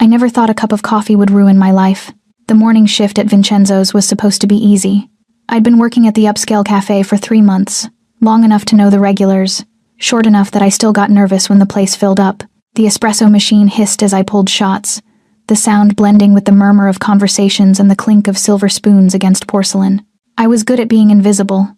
I never thought a cup of coffee would ruin my life. The morning shift at Vincenzo's was supposed to be easy. I'd been working at the upscale cafe for 3 months, long enough to know the regulars, short enough that I still got nervous when the place filled up. The espresso machine hissed as I pulled shots, the sound blending with the murmur of conversations and the clink of silver spoons against porcelain. I was good at being invisible.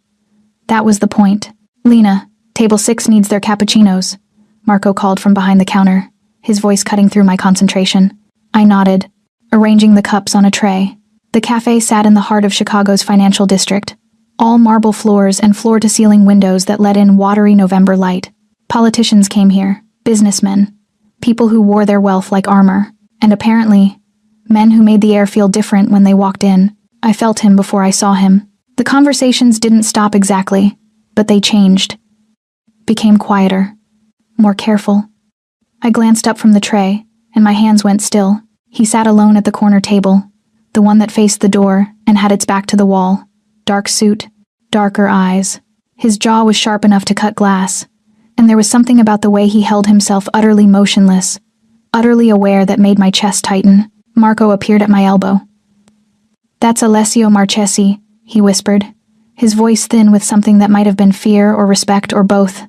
That was the point. "Lena, table 6 needs their cappuccinos," Marco called from behind the counter, his voice cutting through my concentration. I nodded, arranging the cups on a tray. The cafe sat in the heart of Chicago's financial district, all marble floors and floor-to-ceiling windows that let in watery November light. Politicians came here, businessmen, people who wore their wealth like armor, and apparently, men who made the air feel different when they walked in. I felt him before I saw him. The conversations didn't stop exactly, but they changed. Became quieter, more careful. I glanced up from the tray, and my hands went still. He sat alone at the corner table, the one that faced the door and had its back to the wall. Dark suit, darker eyes. His jaw was sharp enough to cut glass, and there was something about the way he held himself utterly motionless, utterly aware that made my chest tighten. Marco appeared at my elbow. "That's Alessio Marchesi," he whispered, his voice thin with something that might have been fear or respect or both.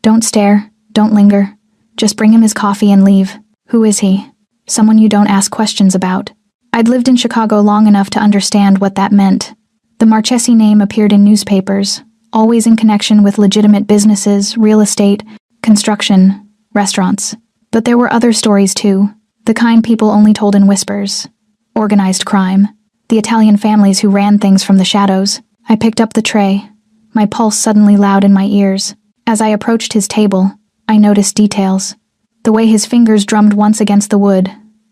"Don't stare, don't linger. Just bring him his coffee and leave." "Who is he?" "Someone you don't ask questions about." I'd lived in Chicago long enough to understand what that meant. The Marchesi name appeared in newspapers, always in connection with legitimate businesses, real estate, construction, restaurants. But there were other stories too, the kind people only told in whispers. Organized crime, the Italian families who ran things from the shadows. I picked up the tray, my pulse suddenly loud in my ears. As I approached his table, I noticed details. The way his fingers drummed once against the wood,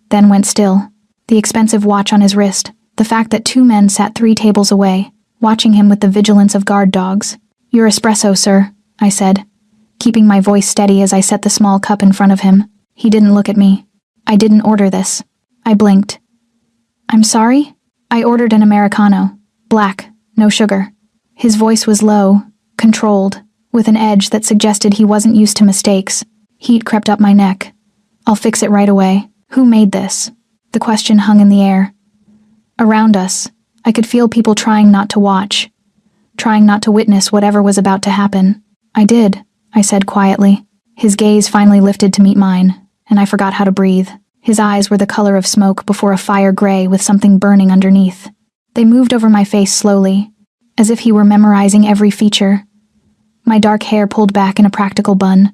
then went still. The expensive watch on his wrist, the fact that 2 men sat 3 tables away, watching him with the vigilance of guard dogs. "Your espresso, sir," I said, keeping my voice steady as I set the small cup in front of him. He didn't look at me. "I didn't order this." I blinked. "I'm sorry?" "I ordered an Americano. Black, no sugar." His voice was low, controlled, with an edge that suggested he wasn't used to mistakes. Heat crept up my neck. "I'll fix it right away." "Who made this?" The question hung in the air. Around us, I could feel people trying not to watch, trying not to witness whatever was about to happen. "I did," I said quietly. His gaze finally lifted to meet mine, and I forgot how to breathe. His eyes were the color of smoke before a fire gray with something burning underneath. They moved over my face slowly, as if he were memorizing every feature. My dark hair pulled back in a practical bun,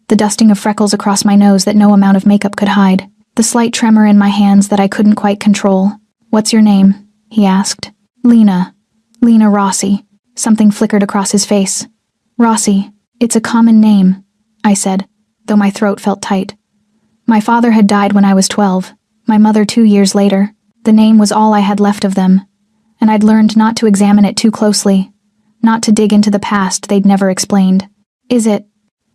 the dusting of freckles across my nose that no amount of makeup could hide, the slight tremor in my hands that I couldn't quite control. "What's your name?" he asked. "Lena. Lena Rossi." Something flickered across his face. "Rossi, it's a common name," I said, though my throat felt tight. My father had died when I was 12, my mother 2 years later. The name was all I had left of them, and I'd learned not to examine it too closely, not to dig into the past they'd never explained. "Is it?"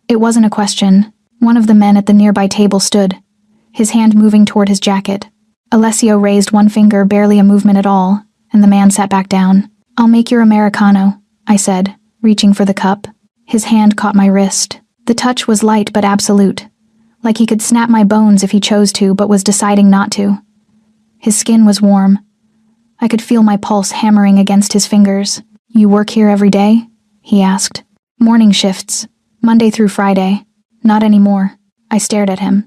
It wasn't a question. One of the men at the nearby table stood, his hand moving toward his jacket. Alessio raised one finger, barely a movement at all, and the man sat back down. "I'll make your Americano," I said, reaching for the cup. His hand caught my wrist. The touch was light but absolute, like he could snap my bones if he chose to but was deciding not to. His skin was warm. I could feel my pulse hammering against his fingers. "You work here every day?" he asked. "Morning shifts, Monday through Friday." "Not anymore." I stared at him.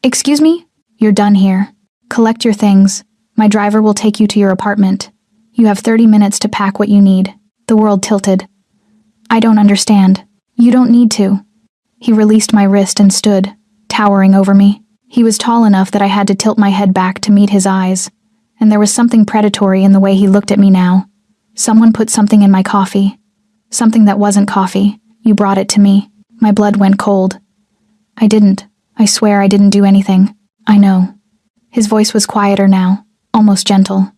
"Excuse me?" "You're done here. Collect your things. My driver will take you to your apartment. You have 30 minutes to pack what you need." The world tilted. "I don't understand." "You don't need to." He released my wrist and stood, towering over me. He was tall enough that I had to tilt my head back to meet his eyes, and there was something predatory in the way he looked at me now. "Someone put something in my coffee. Something that wasn't coffee. You brought it to me." My blood went cold. "I didn't. I swear I didn't do anything." "I know." His voice was quieter now, almost gentle.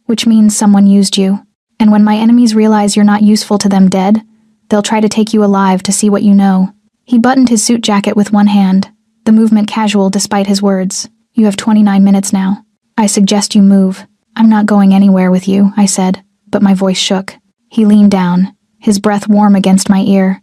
"Which means someone used you. And when my enemies realize you're not useful to them dead, they'll try to take you alive to see what you know." He buttoned his suit jacket with one hand, the movement casual despite his words. "You have 29 minutes now. I suggest you move." "I'm not going anywhere with you," I said, but my voice shook. He leaned down, his breath warm against my ear.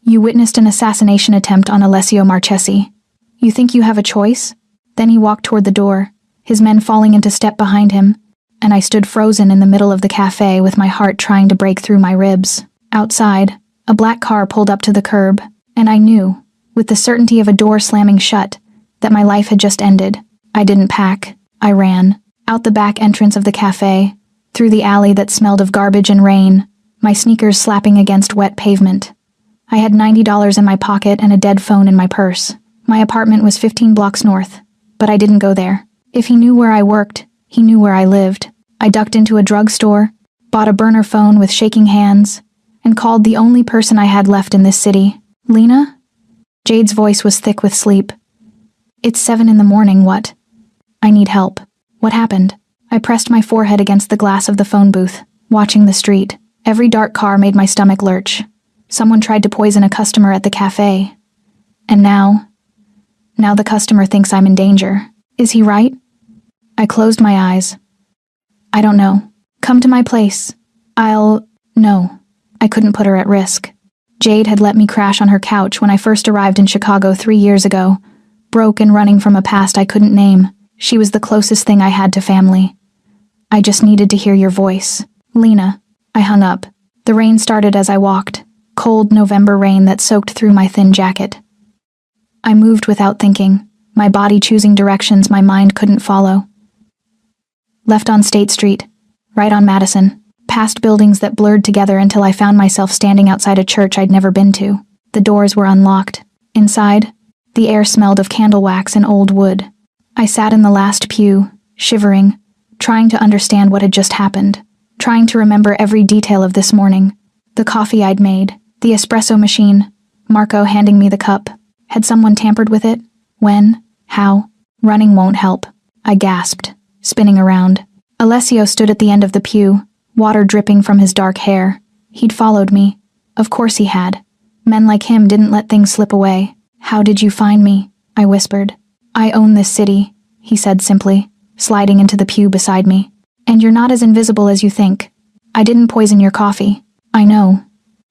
"You witnessed an assassination attempt on Alessio Marchesi. You think you have a choice?" Then he walked toward the door, his men falling into step behind him, and I stood frozen in the middle of the cafe with my heart trying to break through my ribs. Outside, a black car pulled up to the curb, and I knew, with the certainty of a door slamming shut, that my life had just ended. I didn't pack. I ran. Out the back entrance of the cafe, through the alley that smelled of garbage and rain, my sneakers slapping against wet pavement. I had $90 in my pocket and a dead phone in my purse. My apartment was 15 blocks north, but I didn't go there. If he knew where I worked, he knew where I lived. I ducked into a drugstore, bought a burner phone with shaking hands, and called the only person I had left in this city. Lena? Jade's voice was thick with sleep. It's 7 in the morning, what? I need help. What happened? I pressed my forehead against the glass of the phone booth, watching the street. Every dark car made my stomach lurch. Someone tried to poison a customer at the cafe. And now the customer thinks I'm in danger. Is he right? I closed my eyes. I don't know. Come to my place. No. I couldn't put her at risk. Jade had let me crash on her couch when I first arrived in Chicago 3 years ago, broke and running from a past I couldn't name. She was the closest thing I had to family. I just needed to hear your voice. Lena. I hung up. The rain started as I walked, cold November rain that soaked through my thin jacket. I moved without thinking, my body choosing directions my mind couldn't follow. Left on State Street, right on Madison, past buildings that blurred together until I found myself standing outside a church I'd never been to. The doors were unlocked. Inside, the air smelled of candle wax and old wood. I sat in the last pew, shivering, trying to understand what had just happened, trying to remember every detail of this morning. The coffee I'd made, the espresso machine, Marco handing me the cup. Had someone tampered with it? When? How? Running won't help. I gasped, spinning around. Alessio stood at the end of the pew, water dripping from his dark hair. He'd followed me. Of course he had. Men like him didn't let things slip away. How did you find me? I whispered. I own this city, he said simply, sliding into the pew beside me. And you're not as invisible as you think. I didn't poison your coffee. I know.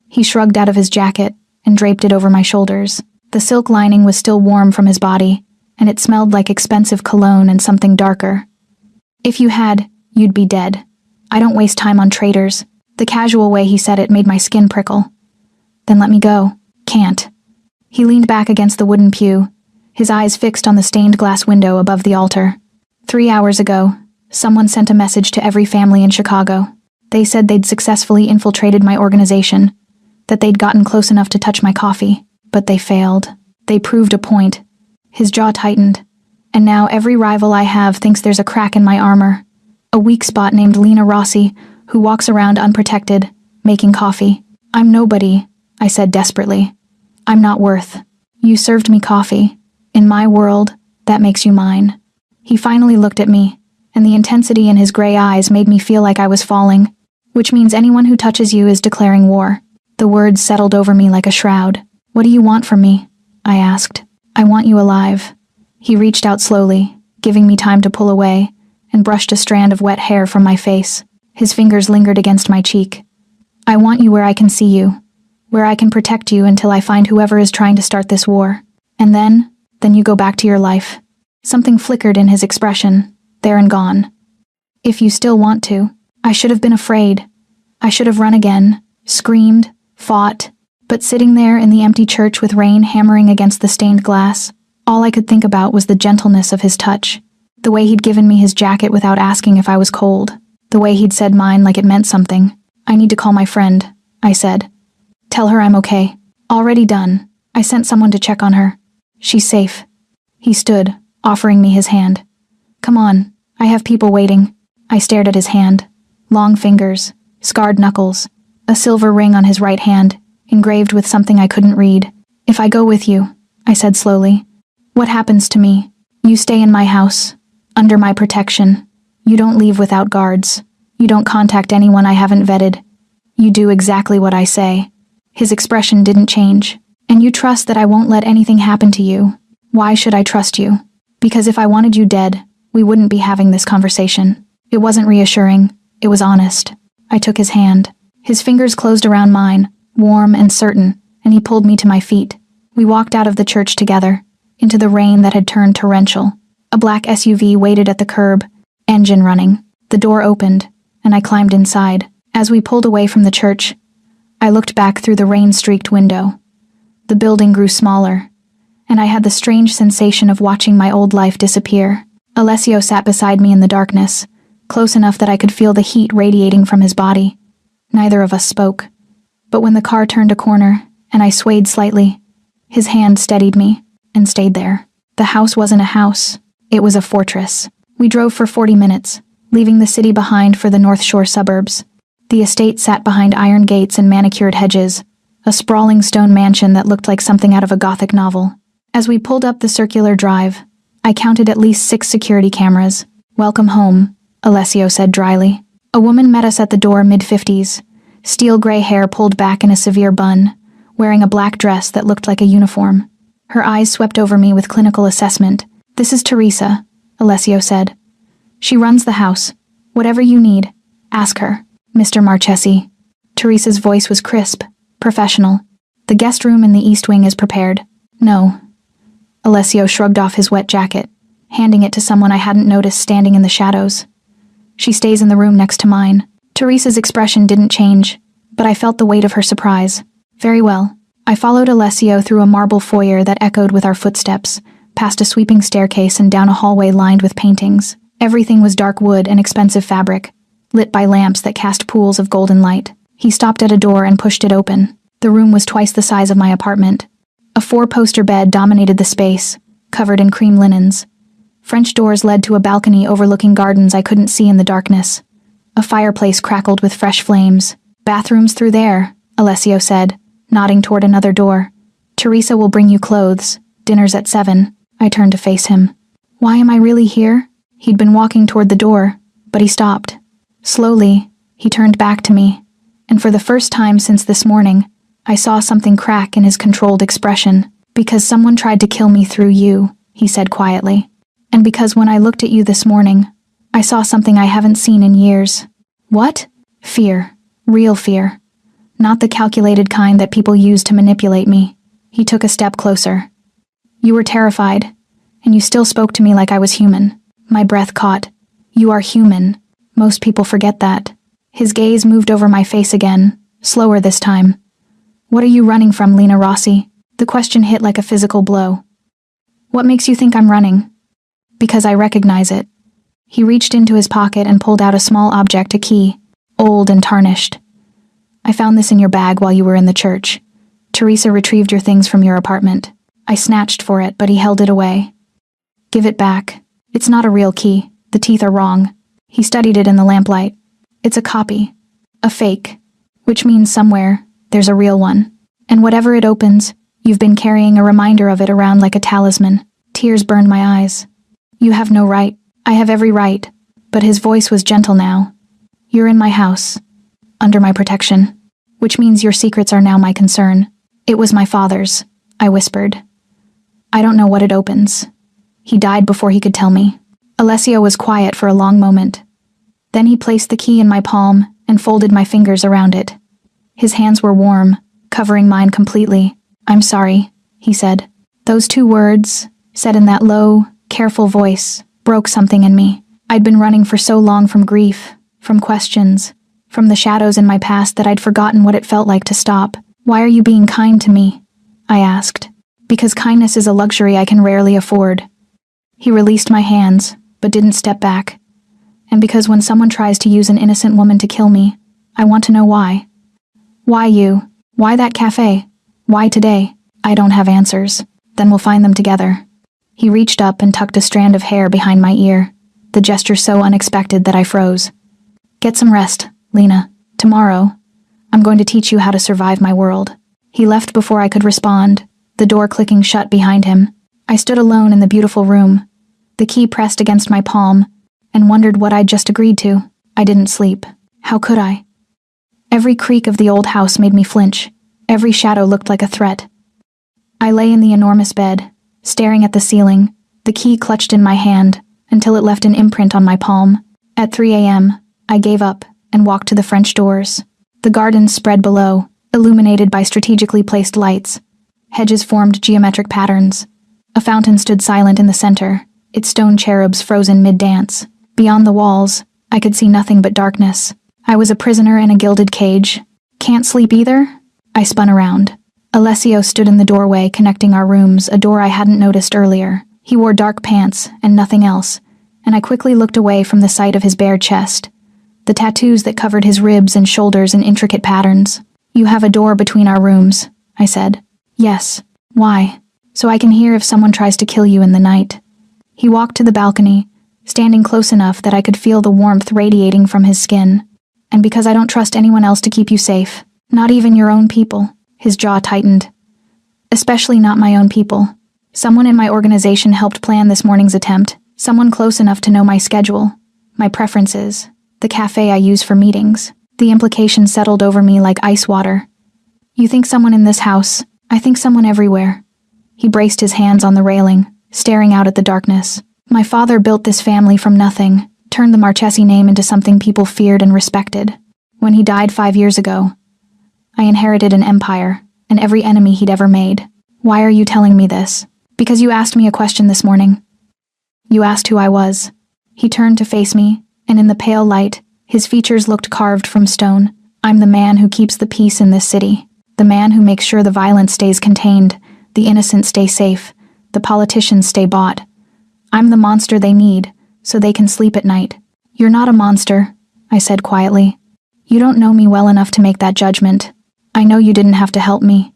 He shrugged out of his jacket and draped it over my shoulders. The silk lining was still warm from his body, and it smelled like expensive cologne and something darker. If you had, you'd be dead. I don't waste time on traitors. The casual way he said it made my skin prickle. Then let me go. Can't. He leaned back against the wooden pew, his eyes fixed on the stained glass window above the altar. 3 hours ago, someone sent a message to every family in Chicago. They said they'd successfully infiltrated my organization, that they'd gotten close enough to touch my coffee. But they failed. They proved a point. His jaw tightened. And now every rival I have thinks there's a crack in my armor. A weak spot named Lena Rossi, who walks around unprotected, making coffee. I'm nobody, I said desperately. I'm not worth. You served me coffee. In my world, that makes you mine. He finally looked at me, and the intensity in his gray eyes made me feel like I was falling, which means anyone who touches you is declaring war. The words settled over me like a shroud. What do you want from me? I asked. I want you alive. He reached out slowly, giving me time to pull away, and brushed a strand of wet hair from my face. His fingers lingered against my cheek. I want you where I can see you, where I can protect you until I find whoever is trying to start this war. And then you go back to your life. Something flickered in his expression, there and gone. If you still want to. I should have been afraid. I should have run again, screamed, fought. But sitting there in the empty church with rain hammering against the stained glass, all I could think about was the gentleness of his touch, the way he'd given me his jacket without asking if I was cold, the way he'd said mine like it meant something. I need to call my friend, I said. Tell her I'm okay. Already done. I sent someone to check on her. She's safe. He stood, offering me his hand. Come on, I have people waiting. I stared at his hand. Long fingers, scarred knuckles, a silver ring on his right hand, engraved with something I couldn't read. If I go with you, I said slowly, what happens to me? You stay in my house, under my protection. You don't leave without guards. You don't contact anyone I haven't vetted. You do exactly what I say. His expression didn't change. And you trust that I won't let anything happen to you. Why should I trust you? Because if I wanted you dead, we wouldn't be having this conversation. It wasn't reassuring. It was honest. I took his hand. His fingers closed around mine, warm and certain, and he pulled me to my feet. We walked out of the church together, into the rain that had turned torrential. A black SUV waited at the curb, engine running. The door opened, and I climbed inside. As we pulled away from the church, I looked back through the rain-streaked window. The building grew smaller, and I had the strange sensation of watching my old life disappear. Alessio sat beside me in the darkness, close enough that I could feel the heat radiating from his body. Neither of us spoke, but when the car turned a corner and I swayed slightly, his hand steadied me and stayed there. The house wasn't a house, it was a fortress. We drove for 40 minutes, leaving the city behind for the North Shore suburbs. The estate sat behind iron gates and manicured hedges, a sprawling stone mansion that looked like something out of a Gothic novel. As we pulled up the circular drive, I counted at least 6 security cameras. "Welcome home," Alessio said dryly. A woman met us at the door, mid-50s, steel-gray hair pulled back in a severe bun, wearing a black dress that looked like a uniform. Her eyes swept over me with clinical assessment. "This is Teresa," Alessio said. "She runs the house. Whatever you need, ask her, Mr. Marchesi." Teresa's voice was crisp, professional. "The guest room in the East Wing is prepared." "No." Alessio shrugged off his wet jacket, handing it to someone I hadn't noticed standing in the shadows. "She stays in the room next to mine." Teresa's expression didn't change, but I felt the weight of her surprise. "Very well." I followed Alessio through a marble foyer that echoed with our footsteps, past a sweeping staircase and down a hallway lined with paintings. Everything was dark wood and expensive fabric, lit by lamps that cast pools of golden light. He stopped at a door and pushed it open. The room was twice the size of my apartment. A 4-poster bed dominated the space, covered in cream linens. French doors led to a balcony overlooking gardens I couldn't see in the darkness. A fireplace crackled with fresh flames. "Bathrooms through there," Alessio said, nodding toward another door. "Teresa will bring you clothes. Dinner's at 7. I turned to face him. "Why am I really here?" He'd been walking toward the door, but he stopped. Slowly, he turned back to me, and for the first time since this morning, I saw something crack in his controlled expression. "Because someone tried to kill me through you," he said quietly. "And because when I looked at you this morning, I saw something I haven't seen in years." "What?" "Fear. Real fear. Not the calculated kind that people use to manipulate me." He took a step closer. "You were terrified, and you still spoke to me like I was human." My breath caught. "You are human. Most people forget that." His gaze moved over my face again, slower this time. "What are you running from, Lena Rossi?" The question hit like a physical blow. "What makes you think I'm running?" "Because I recognize it." He reached into his pocket and pulled out a small object, a key, old and tarnished. "I found this in your bag while you were in the church. Teresa retrieved your things from your apartment." I snatched for it, but he held it away. "Give it back. It's not a real key. The teeth are wrong." He studied it in the lamplight. "It's a copy. A fake. Which means somewhere, there's a real one. And whatever it opens, you've been carrying a reminder of it around like a talisman." Tears burned my eyes. "You have no right." "I have every right." But his voice was gentle now. "You're in my house. Under my protection. Which means your secrets are now my concern." "It was my father's," I whispered. "I don't know what it opens. He died before he could tell me." Alessio was quiet for a long moment. Then he placed the key in my palm and folded my fingers around it. His hands were warm, covering mine completely. "I'm sorry," he said. Those 2 words, said in that low, careful voice, broke something in me. I'd been running for so long from grief, from questions, from the shadows in my past that I'd forgotten what it felt like to stop. "Why are you being kind to me?" I asked. "Because kindness is a luxury I can rarely afford." He released my hands, but didn't step back. "And because when someone tries to use an innocent woman to kill me, I want to know why." "Why you? Why that cafe? Why today?" "I don't have answers." "Then we'll find them together." He reached up and tucked a strand of hair behind my ear, the gesture so unexpected that I froze. "Get some rest, Lena. Tomorrow, I'm going to teach you how to survive my world." He left before I could respond, the door clicking shut behind him. I stood alone in the beautiful room, the key pressed against my palm, and wondered what I'd just agreed to. I didn't sleep. How could I? Every creak of the old house made me flinch. Every shadow looked like a threat. I lay in the enormous bed, staring at the ceiling, the key clutched in my hand, until it left an imprint on my palm. At 3 a.m., I gave up and walked to the French doors. The gardens spread below, illuminated by strategically placed lights. Hedges formed geometric patterns. A fountain stood silent in the center, its stone cherubs frozen mid-dance. Beyond the walls, I could see nothing but darkness. I was a prisoner in a gilded cage. Can't sleep either? I spun around. Alessio stood in the doorway connecting our rooms, a door I hadn't noticed earlier. He wore dark pants and nothing else, and I quickly looked away from the sight of his bare chest, the tattoos that covered his ribs and shoulders in intricate patterns. "You have a door between our rooms," I said. "Yes. Why?" "So I can hear if someone tries to kill you in the night." He walked to the balcony, standing close enough that I could feel the warmth radiating from his skin. "And because I don't trust anyone else to keep you safe, not even your own people." His jaw tightened. "Especially not my own people. Someone in my organization helped plan this morning's attempt, someone close enough to know my schedule, my preferences, the cafe I use for meetings." The implication settled over me like ice water. "You think someone in this house? I think someone everywhere." He braced his hands on the railing, staring out at the darkness. "My father built this family from nothing, turned the Marchesi name into something people feared and respected. When he died 5 years ago, I inherited an empire, and every enemy he'd ever made. Why are you telling me this?" "Because you asked me a question this morning. You asked who I was." He turned to face me, and in the pale light, his features looked carved from stone. "I'm the man who keeps the peace in this city. The man who makes sure the violence stays contained, the innocent stay safe, the politicians stay bought. I'm the monster they need, so they can sleep at night." "You're not a monster," I said quietly. "You don't know me well enough to make that judgment. I know you didn't have to help me.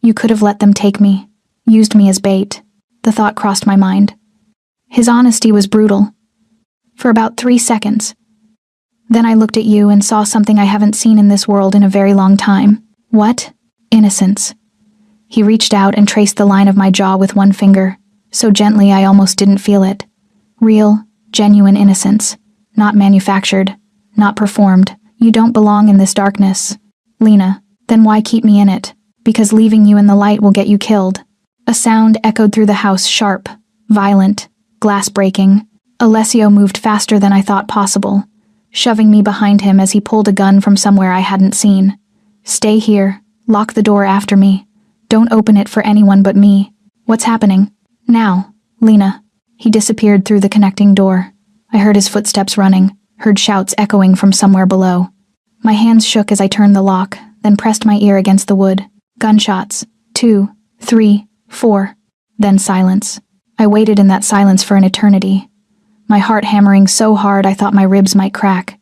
You could have let them take me, used me as bait." The thought crossed my mind. His honesty was brutal. For about 3 seconds. Then I looked at you and saw something I haven't seen in this world in a very long time. "What?" "Innocence." He reached out and traced the line of my jaw with one finger, so gently I almost didn't feel it. Real, genuine innocence. Not manufactured, not performed. "You don't belong in this darkness, Lena. Then why keep me in it?" "Because leaving you in the light will get you killed." A sound echoed through the house, sharp, violent, glass breaking. Alessio moved faster than I thought possible, shoving me behind him as he pulled a gun from somewhere I hadn't seen. "Stay here. Lock the door after me. Don't open it for anyone but me." "What's happening?" "Now, Lena." He disappeared through the connecting door. I heard his footsteps running, heard shouts echoing from somewhere below. My hands shook as I turned the lock, then pressed my ear against the wood. Gunshots. 2, 3, 4. Then silence. I waited in that silence for an eternity, my heart hammering so hard I thought my ribs might crack.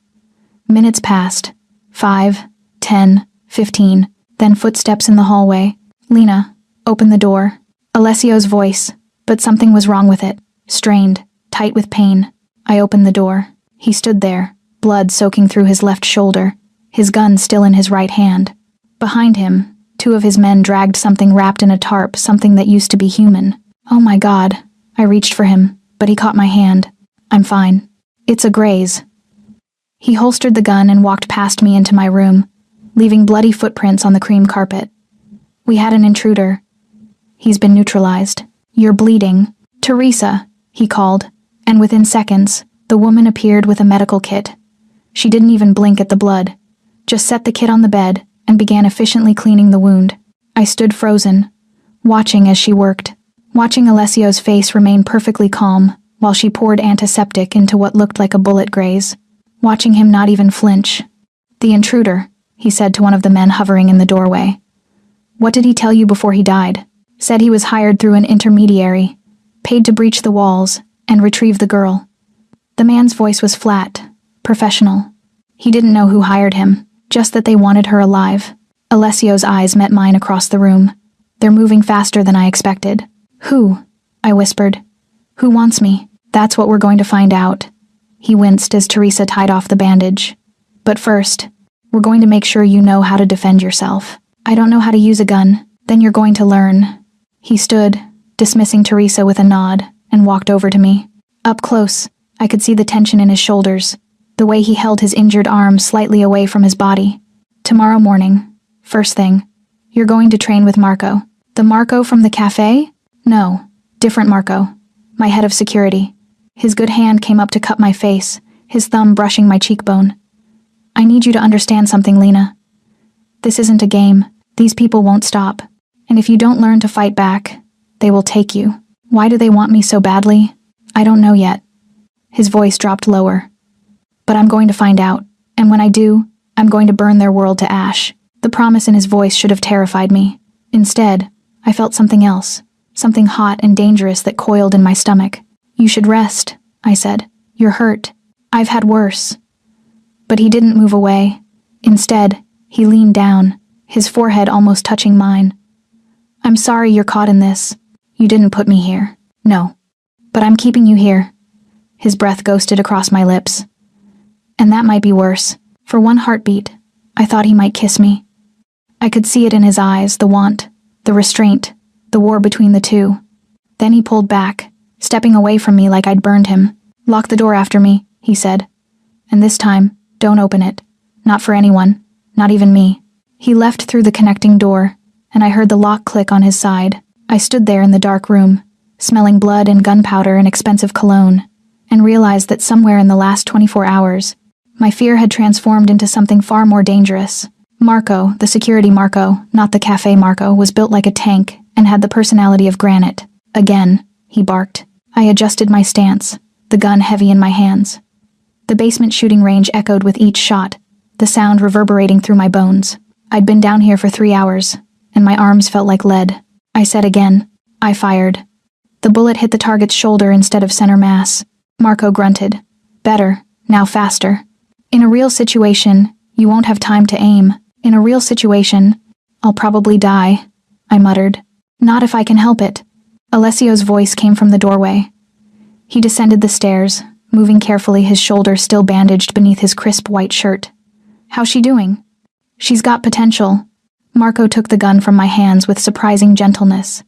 Minutes passed. 5, 10, 15. Then footsteps in the hallway. "Lena, open the door." Alessio's voice, but something was wrong with it. Strained, tight with pain. I opened the door. He stood there, blood soaking through his left shoulder, his gun still in his right hand. Behind him, 2 of his men dragged something wrapped in a tarp, something that used to be human. "Oh my God." I reached for him, but he caught my hand. "I'm fine. It's a graze." He holstered the gun and walked past me into my room, leaving bloody footprints on the cream carpet. "We had an intruder. He's been neutralized." "You're bleeding." "Teresa," he called, and within seconds, the woman appeared with a medical kit. She didn't even blink at the blood, just set the kit on the bed and began efficiently cleaning the wound. I stood frozen, watching as she worked, watching Alessio's face remain perfectly calm while she poured antiseptic into what looked like a bullet graze, watching him not even flinch. "The intruder," he said to one of the men hovering in the doorway. "What did he tell you before he died?" "Said he was hired through an intermediary, paid to breach the walls and retrieve the girl." The man's voice was flat, professional. He didn't know who hired him, just that they wanted her alive. Alessio's eyes met mine across the room. "They're moving faster than I expected." "Who?" I whispered. "Who wants me?" "That's what we're going to find out." He winced as Teresa tied off the bandage. "But first, we're going to make sure you know how to defend yourself." "I don't know how to use a gun." "Then you're going to learn." He stood, dismissing Teresa with a nod, and walked over to me. Up close, I could see the tension in his shoulders, the way he held his injured arm slightly away from his body. "Tomorrow morning, first thing, you're going to train with Marco." "The Marco from the cafe?" "No, different Marco. My head of security." His good hand came up to cup my face, his thumb brushing my cheekbone. "I need you to understand something, Lena. This isn't a game. These people won't stop. And if you don't learn to fight back, they will take you." "Why do they want me so badly?" I don't know yet. His voice dropped lower. But I'm going to find out, and when I do, I'm going to burn their world to ash. The promise in his voice should have terrified me. Instead, I felt something else, something hot and dangerous that coiled in my stomach. You should rest, I said. You're hurt. I've had worse. But he didn't move away. Instead, he leaned down, his forehead almost touching mine. I'm sorry you're caught in this. You didn't put me here. No. But I'm keeping you here. His breath ghosted across my lips. And that might be worse. For one heartbeat, I thought he might kiss me. I could see it in his eyes, the want, the restraint, the war between the two. Then he pulled back, stepping away from me like I'd burned him. Lock the door after me, he said. And this time, don't open it. Not for anyone, not even me. He left through the connecting door, and I heard the lock click on his side. I stood there in the dark room, smelling blood and gunpowder and expensive cologne, and realized that somewhere in the last 24 hours, my fear had transformed into something far more dangerous. Marco, the security Marco, not the cafe Marco, was built like a tank and had the personality of granite. Again, he barked. I adjusted my stance, the gun heavy in my hands. The basement shooting range echoed with each shot, the sound reverberating through my bones. I'd been down here for 3 hours, and my arms felt like lead. I said again. I fired. The bullet hit the target's shoulder instead of center mass. Marco grunted. Better, now faster. In a real situation, you won't have time to aim. In a real situation, I'll probably die, I muttered. Not if I can help it. Alessio's voice came from the doorway. He descended the stairs, moving carefully, his shoulder still bandaged beneath his crisp white shirt. How's she doing? She's got potential. Marco took the gun from my hands with surprising gentleness.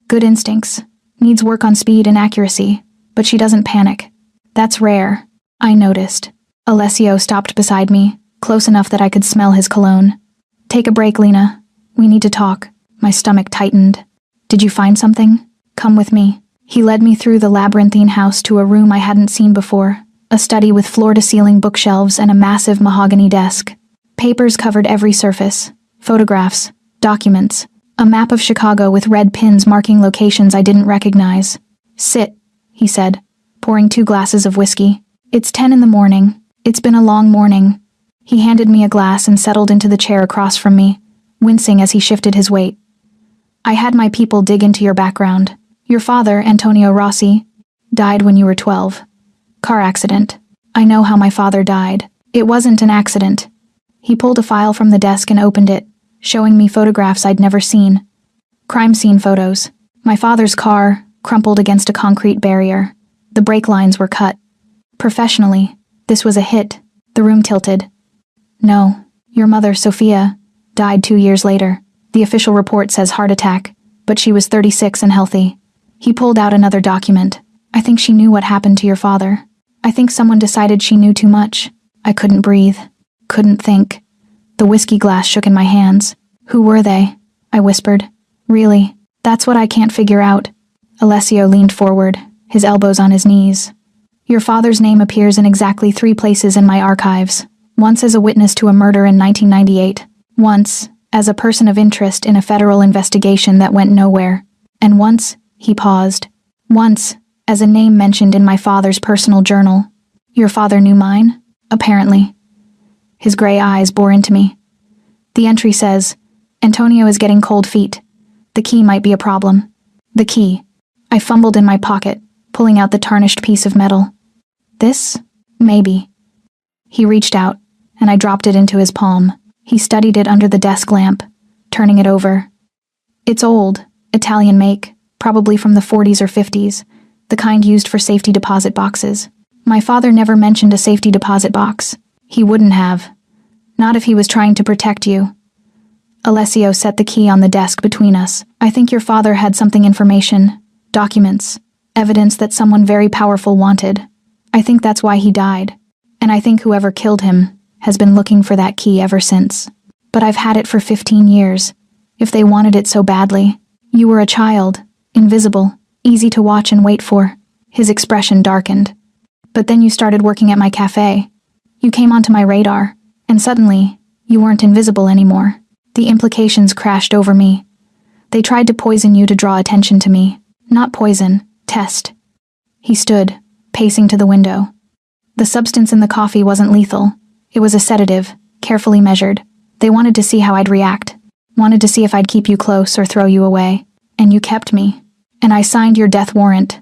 Good instincts. Needs work on speed and accuracy, but she doesn't panic. That's rare, I noticed. Alessio stopped beside me, close enough that I could smell his cologne. Take a break, Lena. We need to talk. My stomach tightened. Did you find something? Come with me. He led me through the labyrinthine house to a room I hadn't seen before, a study with floor-to-ceiling bookshelves and a massive mahogany desk. Papers covered every surface. Photographs, documents, a map of Chicago with red pins marking locations I didn't recognize. Sit, he said, pouring 2 glasses of whiskey. It's 10 in the morning. It's been a long morning. He handed me a glass and settled into the chair across from me, wincing as he shifted his weight. I had my people dig into your background. Your father, Antonio Rossi, died when you were 12. Car accident. I know how my father died. It wasn't an accident. He pulled a file from the desk and opened it, showing me photographs I'd never seen. Crime scene photos. My father's car, crumpled against a concrete barrier. The brake lines were cut. Professionally, this was a hit. The room tilted. No, your mother, Sophia, died 2 years later. The official report says heart attack, but she was 36 and healthy. He pulled out another document. I think she knew what happened to your father. I think someone decided she knew too much. I couldn't breathe. Couldn't think. The whiskey glass shook in my hands. Who were they? I whispered. Really, that's what I can't figure out. Alessio leaned forward, his elbows on his knees. Your father's name appears in exactly 3 places in my archives. Once as a witness to a murder in 1998. Once as a person of interest in a federal investigation that went nowhere. And once, he paused. Once, as a name mentioned in my father's personal journal. Your father knew mine? Apparently. His gray eyes bore into me. The entry says, Antonio is getting cold feet. The key might be a problem. The key. I fumbled in my pocket, pulling out the tarnished piece of metal. This? Maybe. He reached out, and I dropped it into his palm. He studied it under the desk lamp, turning it over. It's old, Italian make, probably from the 40s or 50s, the kind used for safety deposit boxes. My father never mentioned a safety deposit box. He wouldn't have. Not if he was trying to protect you. Alessio set the key on the desk between us. I think your father had something information, documents, evidence that someone very powerful wanted. I think that's why he died. And I think whoever killed him has been looking for that key ever since. But I've had it for 15 years. If they wanted it so badly. You were a child, invisible, easy to watch and wait for. His expression darkened. But then you started working at my cafe. You came onto my radar, and suddenly, you weren't invisible anymore. The implications crashed over me. They tried to poison you to draw attention to me. Not poison, test. He stood, pacing to the window. The substance in the coffee wasn't lethal. It was a sedative, carefully measured. They wanted to see how I'd react. Wanted to see if I'd keep you close or throw you away. And you kept me. And I signed your death warrant.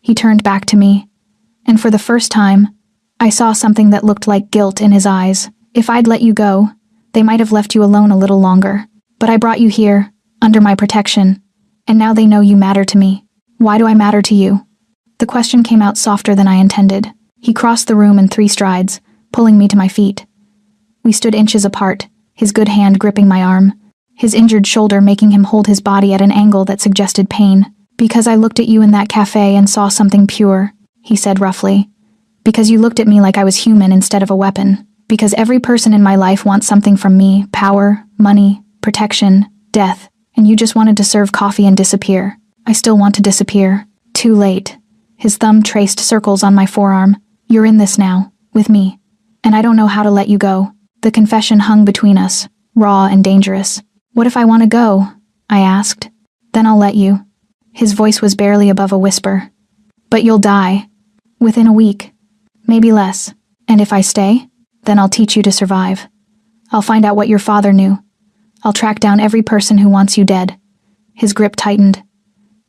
He turned back to me. And for the first time, I saw something that looked like guilt in his eyes. If I'd let you go, they might have left you alone a little longer. But I brought you here, under my protection. And now they know you matter to me. Why do I matter to you? The question came out softer than I intended. He crossed the room in 3 strides, pulling me to my feet. We stood inches apart, his good hand gripping my arm, his injured shoulder making him hold his body at an angle that suggested pain. Because I looked at you in that cafe and saw something pure, he said roughly. Because you looked at me like I was human instead of a weapon. Because every person in my life wants something from me, power, money, protection, death, and you just wanted to serve coffee and disappear. I still want to disappear. Too late. His thumb traced circles on my forearm. You're in this now, with me. And I don't know how to let you go. The confession hung between us, raw and dangerous. What if I want to go? I asked. Then I'll let you. His voice was barely above a whisper. But you'll die. Within a week. Maybe less. And if I stay, then I'll teach you to survive. I'll find out what your father knew. I'll track down every person who wants you dead. His grip tightened.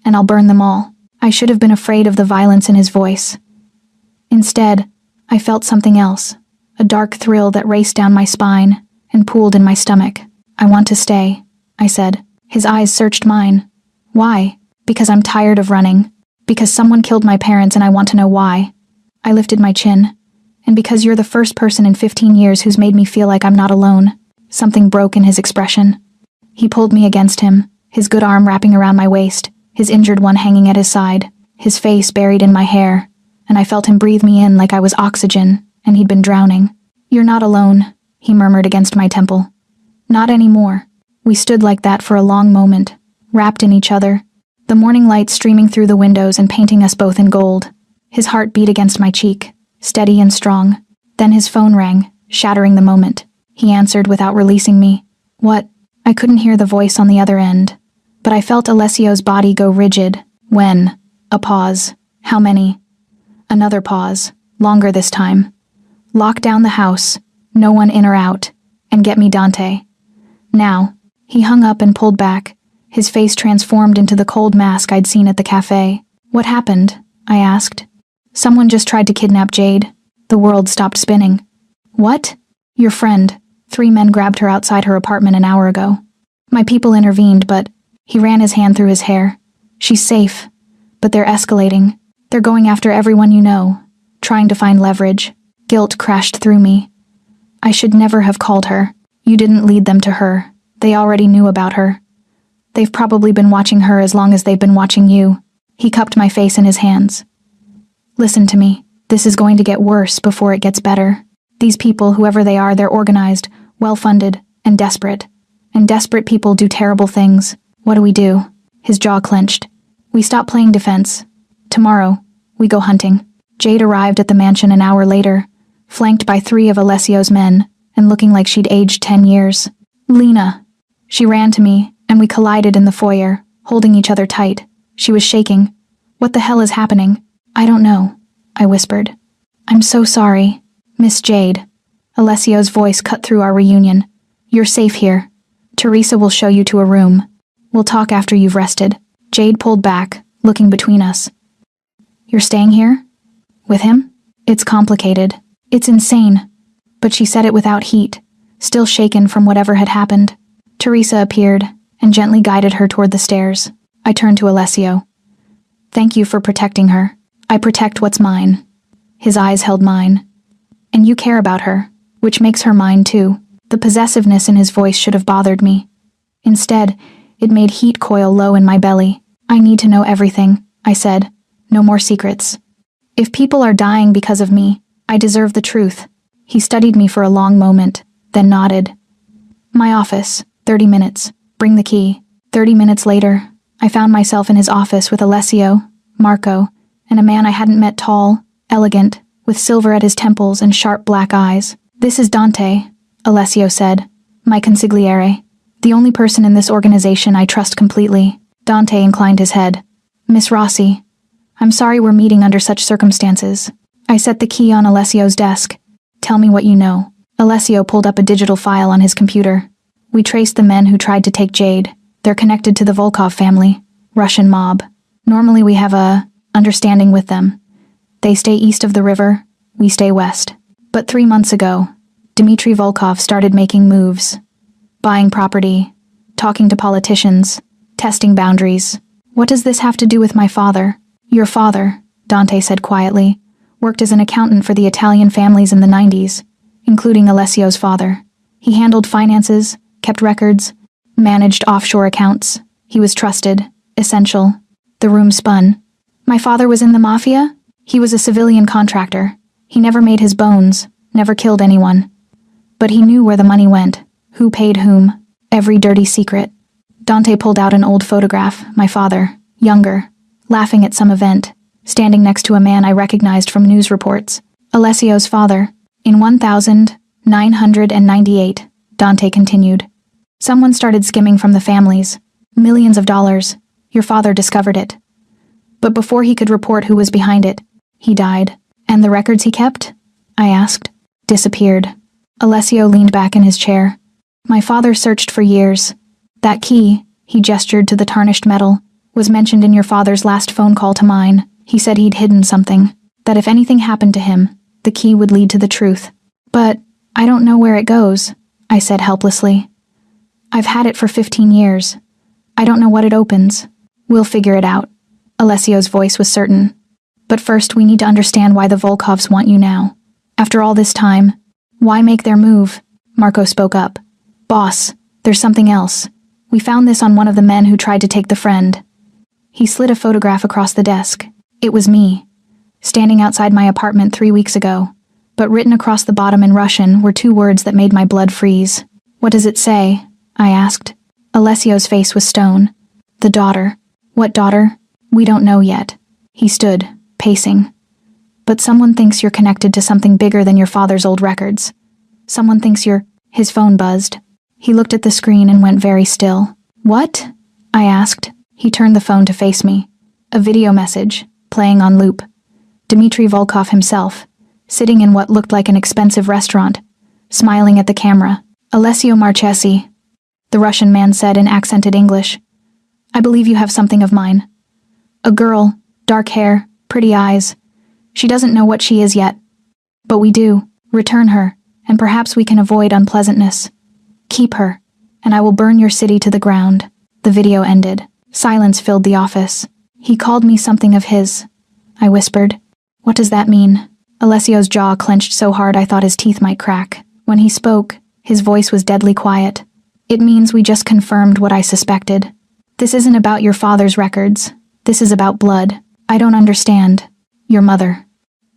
And I'll burn them all. I should have been afraid of the violence in his voice. Instead, I felt something else, a dark thrill that raced down my spine and pooled in my stomach. I want to stay, I said. His eyes searched mine. Why? Because I'm tired of running. Because someone killed my parents and I want to know why. I lifted my chin. And because you're the first person in 15 years who's made me feel like I'm not alone. Something broke in his expression. He pulled me against him, his good arm wrapping around my waist, his injured one hanging at his side, his face buried in my hair, and I felt him breathe me in like I was oxygen, and he'd been drowning. You're not alone, he murmured against my temple. Not anymore. We stood like that for a long moment, wrapped in each other, the morning light streaming through the windows and painting us both in gold. His heart beat against my cheek, steady and strong. Then his phone rang, shattering the moment. He answered without releasing me. What? I couldn't hear the voice on the other end. But I felt Alessio's body go rigid. When? A pause. How many? Another pause. Longer this time. Lock down the house. No one in or out. And get me Dante. Now. He hung up and pulled back, his face transformed into the cold mask I'd seen at the cafe. What happened? I asked. Someone just tried to kidnap Jade. The world stopped spinning. What? Your friend. 3 men grabbed her outside her apartment an hour ago. My people intervened, but... He ran his hand through his hair. She's safe, but they're escalating. They're going after everyone you know, trying to find leverage. Guilt crashed through me. I should never have called her. You didn't lead them to her. They already knew about her. They've probably been watching her as long as they've been watching you. He cupped my face in his hands. Listen to me. This is going to get worse before it gets better. These people, whoever they are, they're organized, well-funded, and desperate. And desperate people do terrible things. What do we do? His jaw clenched. We stop playing defense. Tomorrow, we go hunting. Jade arrived at the mansion an hour later, flanked by 3 of Alessio's men, and looking like she'd aged 10 years. Lena. She ran to me, and we collided in the foyer, holding each other tight. She was shaking. What the hell is happening? I don't know, I whispered. I'm so sorry. Miss Jade. Alessio's voice cut through our reunion. You're safe here. Teresa will show you to a room. We'll talk after you've rested. Jade pulled back, looking between us. You're staying here? With him? It's complicated. It's insane. But she said it without heat, still shaken from whatever had happened. Teresa appeared and gently guided her toward the stairs. I turned to Alessio. Thank you for protecting her. I protect what's mine. His eyes held mine. And you care about her, which makes her mine too. The possessiveness in his voice should have bothered me. Instead, it made heat coil low in my belly. I need to know everything, I said. No more secrets. If people are dying because of me, I deserve the truth. He studied me for a long moment, then nodded. My office, 30 minutes. Bring the key. 30 minutes later, I found myself in his office with Alessio, Marco, and a man I hadn't met, tall, elegant, with silver at his temples and sharp black eyes. This is Dante, Alessio said, my consigliere. The only person in this organization I trust completely. Dante inclined his head. Miss Rossi. I'm sorry we're meeting under such circumstances. I set the key on Alessio's desk. Tell me what you know. Alessio pulled up a digital file on his computer. We traced the men who tried to take Jade. They're connected to the Volkov family, Russian mob. Normally we have a understanding with them. They stay east of the river, we stay west. But 3 months ago, Dmitry Volkov started making moves. Buying property, talking to politicians, testing boundaries. What does this have to do with my father? Your father, Dante said quietly, worked as an accountant for the Italian families in the 90s, including Alessio's father. He handled finances, kept records, managed offshore accounts. He was trusted, essential. The room spun. My father was in the Mafia? He was a civilian contractor. He never made his bones, never killed anyone. But he knew where the money went, who paid whom, every dirty secret. Dante pulled out an old photograph, my father, younger, laughing at some event, standing next to a man I recognized from news reports. Alessio's father. In 1998, Dante continued. Someone started skimming from the families. Millions of dollars. Your father discovered it. But before he could report who was behind it, he died. And the records he kept? I asked. Disappeared. Alessio leaned back in his chair. My father searched for years. That key, he gestured to the tarnished metal, was mentioned in your father's last phone call to mine. He said he'd hidden something, that if anything happened to him, the key would lead to the truth. But I don't know where it goes, I said helplessly. I've had it for 15 years. I don't know what it opens. We'll figure it out. Alessio's voice was certain. But first we need to understand why the Volkovs want you now. After all this time, why make their move? Marco spoke up. Boss, there's something else. We found this on one of the men who tried to take the friend. He slid a photograph across the desk. It was me, standing outside my apartment 3 weeks ago. But written across the bottom in Russian were 2 words that made my blood freeze. What does it say? I asked. Alessio's face was stone. The daughter. What daughter? We don't know yet. He stood, pacing. But someone thinks you're connected to something bigger than your father's old records. Someone thinks you're... His phone buzzed. He looked at the screen and went very still. What? I asked. He turned the phone to face me. A video message, playing on loop. Dmitry Volkov himself, sitting in what looked like an expensive restaurant, smiling at the camera. Alessio Marchesi, the Russian man said in accented English. I believe you have something of mine. A girl, dark hair, pretty eyes. She doesn't know what she is yet. But we do. Return her, and perhaps we can avoid unpleasantness. Keep her, and I will burn your city to the ground. The video ended. Silence filled the office. He called me something of his. I whispered. What does that mean? Alessio's jaw clenched so hard I thought his teeth might crack. When he spoke, his voice was deadly quiet. It means we just confirmed what I suspected. This isn't about your father's records. This is about blood. I don't understand. Your mother.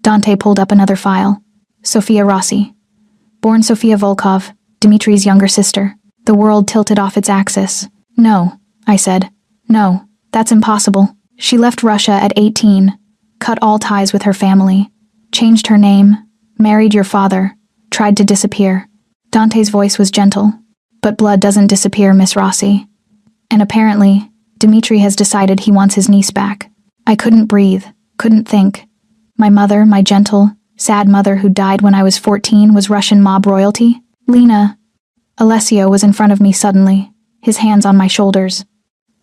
Dante pulled up another file. Sofia Rossi. Born Sofia Volkov, Dmitry's younger sister. The world tilted off its axis. No, I said. No, that's impossible. She left Russia at 18, cut all ties with her family, changed her name, married your father, tried to disappear. Dante's voice was gentle. But blood doesn't disappear, Miss Rossi. And apparently, Dmitry has decided he wants his niece back. I couldn't breathe, couldn't think. My mother, my gentle, sad mother who died when I was 14, was Russian mob royalty. Lena. Alessio was in front of me suddenly, his hands on my shoulders.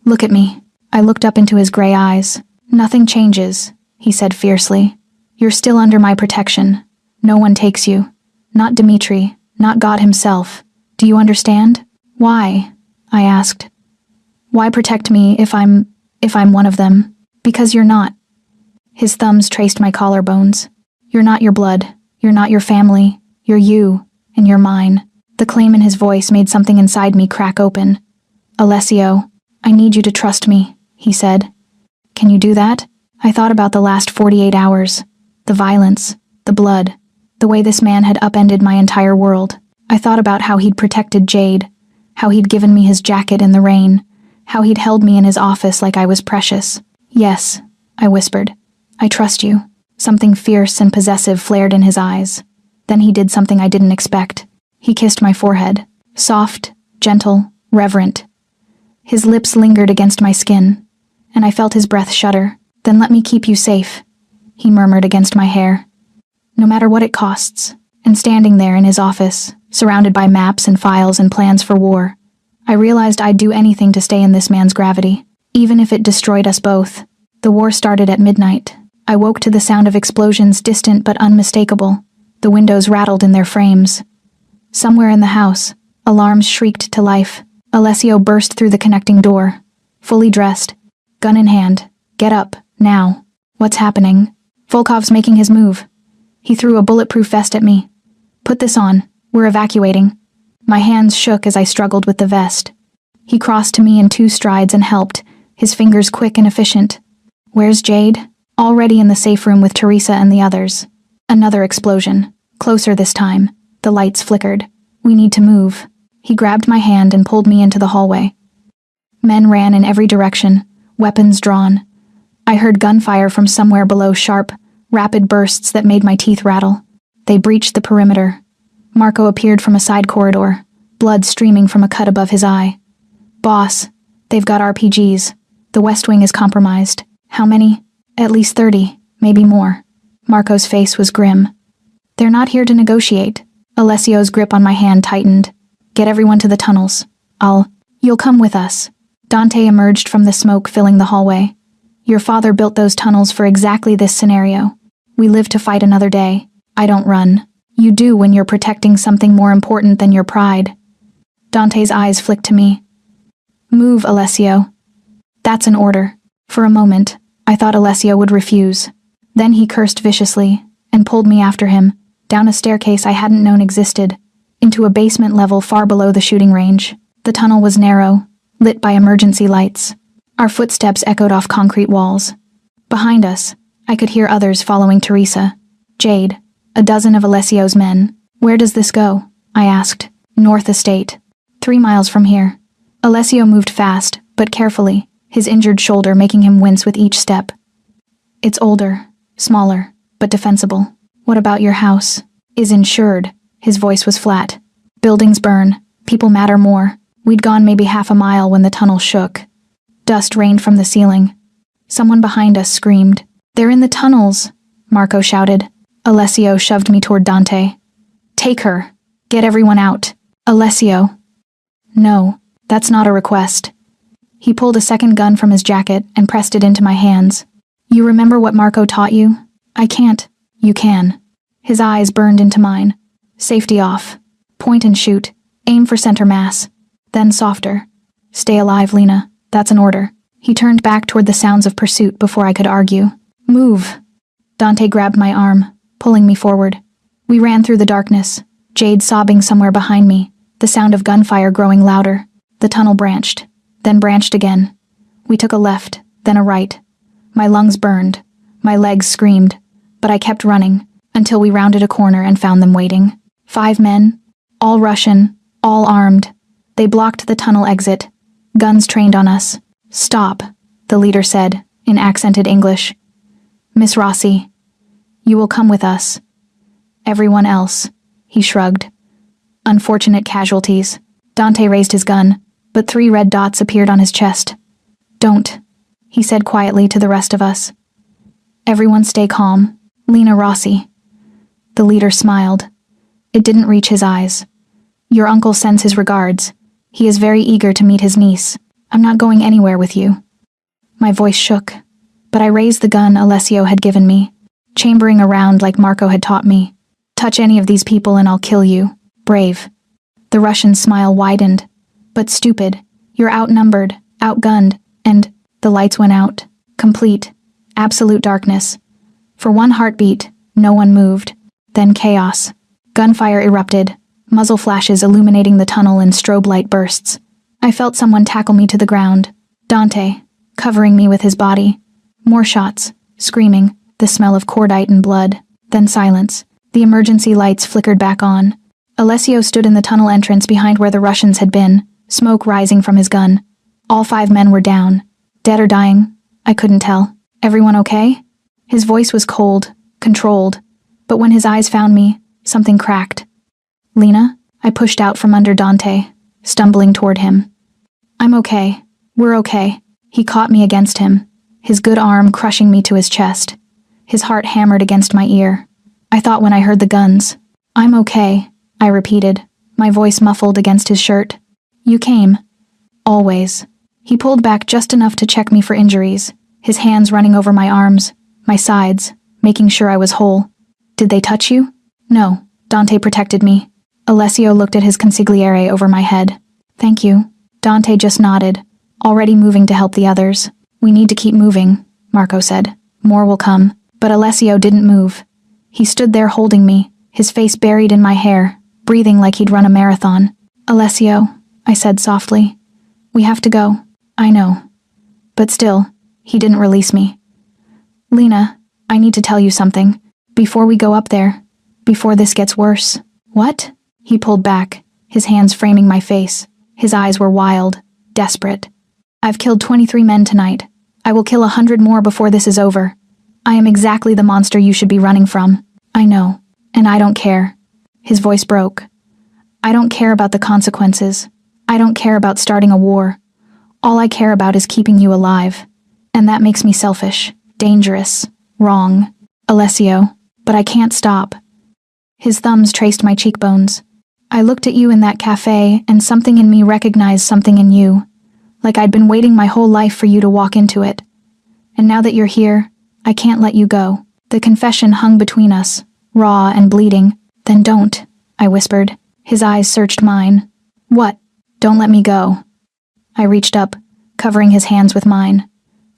Look at me. I looked up into his gray eyes. Nothing changes, he said fiercely. You're still under my protection. No one takes you. Not Dmitry, not God himself. Do you understand? Why? I asked. Why protect me if I'm one of them? Because you're not. His thumbs traced my collarbones. You're not your blood. You're not your family. You're you, and you're mine. The claim in his voice made something inside me crack open. Alessio, I need you to trust me, he said. Can you do that? I thought about the last 48 hours. The violence, the blood, the way this man had upended my entire world. I thought about how he'd protected Jade, how he'd given me his jacket in the rain, how he'd held me in his office like I was precious. Yes, I whispered. I trust you. Something fierce and possessive flared in his eyes. Then he did something I didn't expect. He kissed my forehead. Soft, gentle, reverent. His lips lingered against my skin, and I felt his breath shudder. Then let me keep you safe, he murmured against my hair. No matter what it costs. And standing there in his office, surrounded by maps and files and plans for war, I realized I'd do anything to stay in this man's gravity, even if it destroyed us both. The war started at midnight. I woke to the sound of explosions, distant but unmistakable. The windows rattled in their frames. Somewhere in the house, alarms shrieked to life. Alessio burst through the connecting door, fully dressed, gun in hand. Get up, now. What's happening? Volkov's making his move. He threw a bulletproof vest at me. Put this on. We're evacuating. My hands shook as I struggled with the vest. He crossed to me in 2 strides and helped, his fingers quick and efficient. Where's Jade? Already in the safe room with Teresa and the others. Another explosion. Closer this time. The lights flickered. We need to move. He grabbed my hand and pulled me into the hallway. Men ran in every direction, weapons drawn. I heard gunfire from somewhere below, sharp, rapid bursts that made my teeth rattle. They breached the perimeter. Marco appeared from a side corridor, blood streaming from a cut above his eye. Boss, they've got RPGs. The West Wing is compromised. How many? At least 30, maybe more. Marco's face was grim. They're not here to negotiate. Alessio's grip on my hand tightened. Get everyone to the tunnels. You'll come with us. Dante emerged from the smoke filling the hallway. Your father built those tunnels for exactly this scenario. We live to fight another day. I don't run. You do when you're protecting something more important than your pride. Dante's eyes flicked to me. Move, Alessio. That's an order. For a moment, I thought Alessio would refuse. Then he cursed viciously and pulled me after him, down a staircase I hadn't known existed, into a basement level far below the shooting range. The tunnel was narrow, lit by emergency lights. Our footsteps echoed off concrete walls. Behind us, I could hear others following Teresa. Jade, a dozen of Alessio's men. Where does this go? I asked. North Estate. 3 miles from here. Alessio moved fast, but carefully, his injured shoulder making him wince with each step. It's older, smaller, but defensible. What about your house? Is insured. His voice was flat. Buildings burn. People matter more. We'd gone maybe half a mile when the tunnel shook. Dust rained from the ceiling. Someone behind us screamed. They're in the tunnels, Marco shouted. Alessio shoved me toward Dante. Take her. Get everyone out. Alessio. No, that's not a request. He pulled a second gun from his jacket and pressed it into my hands. You remember what Marco taught you? I can't. You can. His eyes burned into mine. Safety off. Point and shoot. Aim for center mass. Then softer. Stay alive, Lena. That's an order. He turned back toward the sounds of pursuit before I could argue. Move. Dante grabbed my arm, pulling me forward. We ran through the darkness, Jade sobbing somewhere behind me, the sound of gunfire growing louder. The tunnel branched, then branched again. We took a left, then a right. My lungs burned, my legs screamed, but I kept running until we rounded a corner and found them waiting. 5 men, all Russian, all armed. They blocked the tunnel exit, guns trained on us. Stop, the leader said, in accented English. Miss Rossi, you will come with us. Everyone else, he shrugged. Unfortunate casualties. Dante raised his gun, but 3 red dots appeared on his chest. Don't, he said quietly to the rest of us. Everyone stay calm. Lena Rossi. The leader smiled. It didn't reach his eyes. Your uncle sends his regards. He is very eager to meet his niece. I'm not going anywhere with you. My voice shook, but I raised the gun Alessio had given me, chambering around like Marco had taught me. Touch any of these people and I'll kill you. Brave. The Russian's smile widened. But stupid. You're outnumbered, outgunned, and the lights went out. Complete. Absolute darkness. For 1 heartbeat, no one moved. Then chaos. Gunfire erupted, muzzle flashes illuminating the tunnel in strobe light bursts. I felt someone tackle me to the ground. Dante, covering me with his body. More shots, screaming, the smell of cordite and blood. Then silence. The emergency lights flickered back on. Alessio stood in the tunnel entrance behind where the Russians had been, smoke rising from his gun. All 5 men were down. Dead or dying? I couldn't tell. Everyone okay? His voice was cold, controlled, but when his eyes found me, something cracked. Lena? I pushed out from under Dante, stumbling toward him. I'm okay. We're okay. He caught me against him. his good arm crushing me to his chest. His heart hammered against my ear. I thought when I heard the guns. "I'm okay," I repeated, my voice muffled against his shirt. "You came." "Always." He pulled back just enough to check me for injuries, his hands running over my arms, my sides, making sure I was whole. "Did they touch you?" "No." Dante protected me. Alessio looked at his consigliere over my head. "Thank you." Dante just nodded, already moving to help the others. "We need to keep moving," Marco said. "More will come." But Alessio didn't move. He stood there holding me, his face buried in my hair, breathing like he'd run a marathon. "Alessio," I said softly. "We have to go." "I know." But still, he didn't release me. "Lena, I need to tell you something. Before we go up there. Before this gets worse." "What?" He pulled back, his hands framing my face. His eyes were wild, desperate. "I've killed 23 men tonight. I will kill 100 more before this is over. I am exactly the monster you should be running from. I know, and I don't care." His voice broke. "I don't care about the consequences. I don't care about starting a war. All I care about is keeping you alive. And that makes me selfish, dangerous, wrong, Alessio. But I can't stop." His thumbs traced my cheekbones. "I looked at you in that cafe, and something in me recognized something in you. Like I'd been waiting my whole life for you to walk into it. And now that you're here, I can't let you go." The confession hung between us, raw and bleeding. "Then don't," I whispered. His eyes searched mine. "What?" "Don't let me go." I reached up, covering his hands with mine.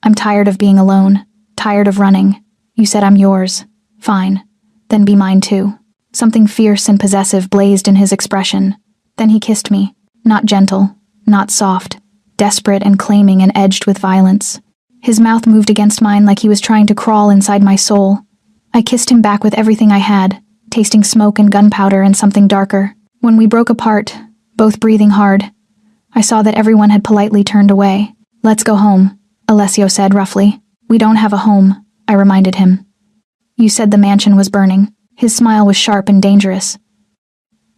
"I'm tired of being alone, tired of running. You said I'm yours. Fine. Then be mine too." Something fierce and possessive blazed in his expression. Then he kissed me, not gentle, not soft, desperate and claiming and edged with violence. His mouth moved against mine like he was trying to crawl inside my soul. I kissed him back with everything I had, tasting smoke and gunpowder and something darker. When we broke apart, both breathing hard, I saw that everyone had politely turned away. "Let's go home," Alessio said roughly. "We don't have a home," I reminded him. "You said the mansion was burning." His smile was sharp and dangerous.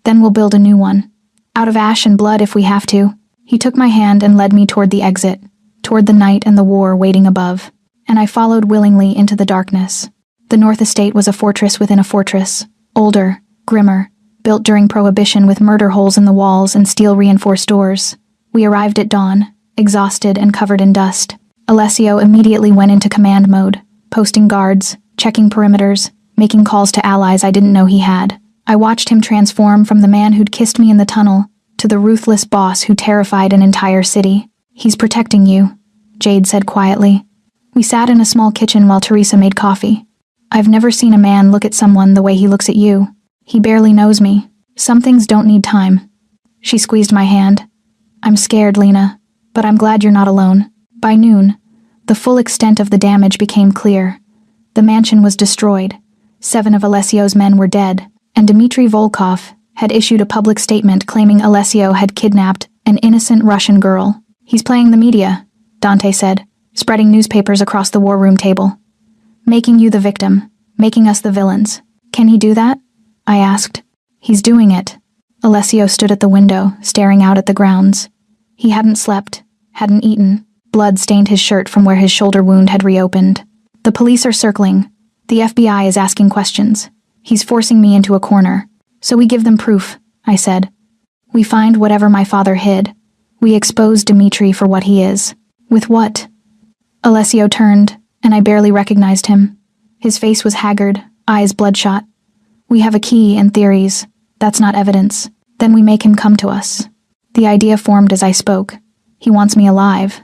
"Then we'll build a new one. Out of ash and blood if we have to." He took my hand and led me toward the exit, toward the night and the war waiting above, and I followed willingly into the darkness. The North Estate was a fortress within a fortress, older, grimmer, built during Prohibition with murder holes in the walls and steel-reinforced doors. We arrived at dawn, exhausted and covered in dust. Alessio immediately went into command mode, posting guards, checking perimeters, making calls to allies I didn't know he had. I watched him transform from the man who'd kissed me in the tunnel to the ruthless boss who terrified an entire city. "He's protecting you," Jade said quietly. We sat in a small kitchen while Teresa made coffee. "I've never seen a man look at someone the way he looks at you. He barely knows me. Some things don't need time." She squeezed my hand. "I'm scared, Lena, but I'm glad you're not alone." By noon, the full extent of the damage became clear. The mansion was destroyed. 7 of Alessio's men were dead, and Dmitry Volkov had issued a public statement claiming Alessio had kidnapped an innocent Russian girl. "He's playing the media," Dante said, spreading newspapers across the war room table. "Making you the victim, making us the villains. Can he do that?" I asked. "He's doing it." Alessio stood at the window, staring out at the grounds. He hadn't slept, hadn't eaten. Blood stained his shirt from where his shoulder wound had reopened. "The police are circling. The FBI is asking questions. He's forcing me into a corner. So we give them proof," I said. "We find whatever my father hid. We expose Dmitry for what he is." "With what?" Alessio turned, and I barely recognized him. His face was haggard, eyes bloodshot. "We have a key and theories. That's not evidence. Then we make him come to us." The idea formed as I spoke. He wants me alive.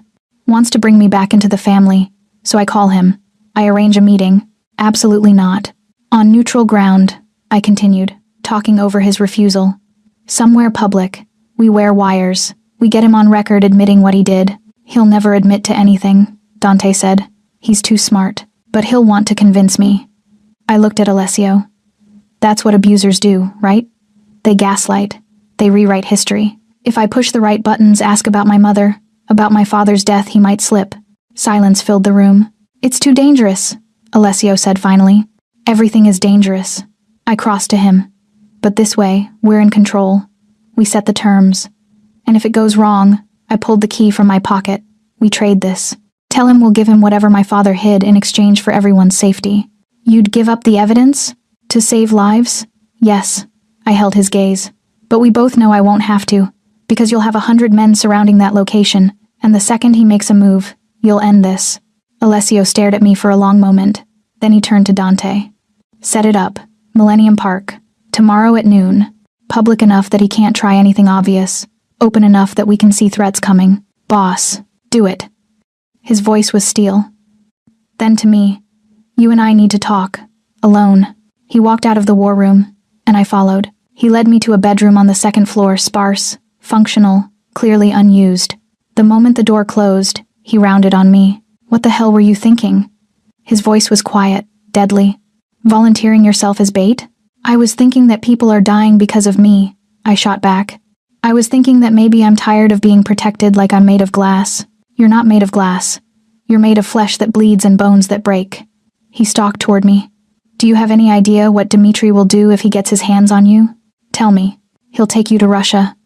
Wants to bring me back into the family. So I call him. I arrange a meeting. "Absolutely not." "On neutral ground," I continued, talking over his refusal. "Somewhere public. We wear wires. We get him on record admitting what he did." "He'll never admit to anything," Dante said. "He's too smart. But he'll want to convince me." I looked at Alessio. "That's what abusers do, right? They gaslight. They rewrite history. If I push the right buttons, ask about my mother, about my father's death, he might slip." Silence filled the room. "It's too dangerous," Alessio said finally. "Everything is dangerous." I crossed to him. "But this way, we're in control. We set the terms. And if it goes wrong," I pulled the key from my pocket. "We trade this." Tell him we'll give him whatever my father hid in exchange for everyone's safety. You'd give up the evidence? To save lives? Yes. I held his gaze. But we both know I won't have to, because you'll have 100 men surrounding that location, and the second he makes a move, you'll end this. Alessio stared at me for a long moment. Then he turned to Dante. Set it up. Millennium Park. Tomorrow at noon. Public enough that he can't try anything obvious. Open enough that we can see threats coming. Boss, do it. His voice was steel. Then to me, you and I need to talk. Alone. He walked out of the war room, and I followed. He led me to a bedroom on the second floor, sparse, functional, clearly unused. The moment the door closed, he rounded on me. What the hell were you thinking? His voice was quiet, deadly. Volunteering yourself as bait? I was thinking that people are dying because of me, I shot back. I was thinking that maybe I'm tired of being protected like I'm made of glass. You're not made of glass. You're made of flesh that bleeds and bones that break. He stalked toward me. Do you have any idea what Dmitri will do if he gets his hands on you? Tell me. He'll take you to Russia,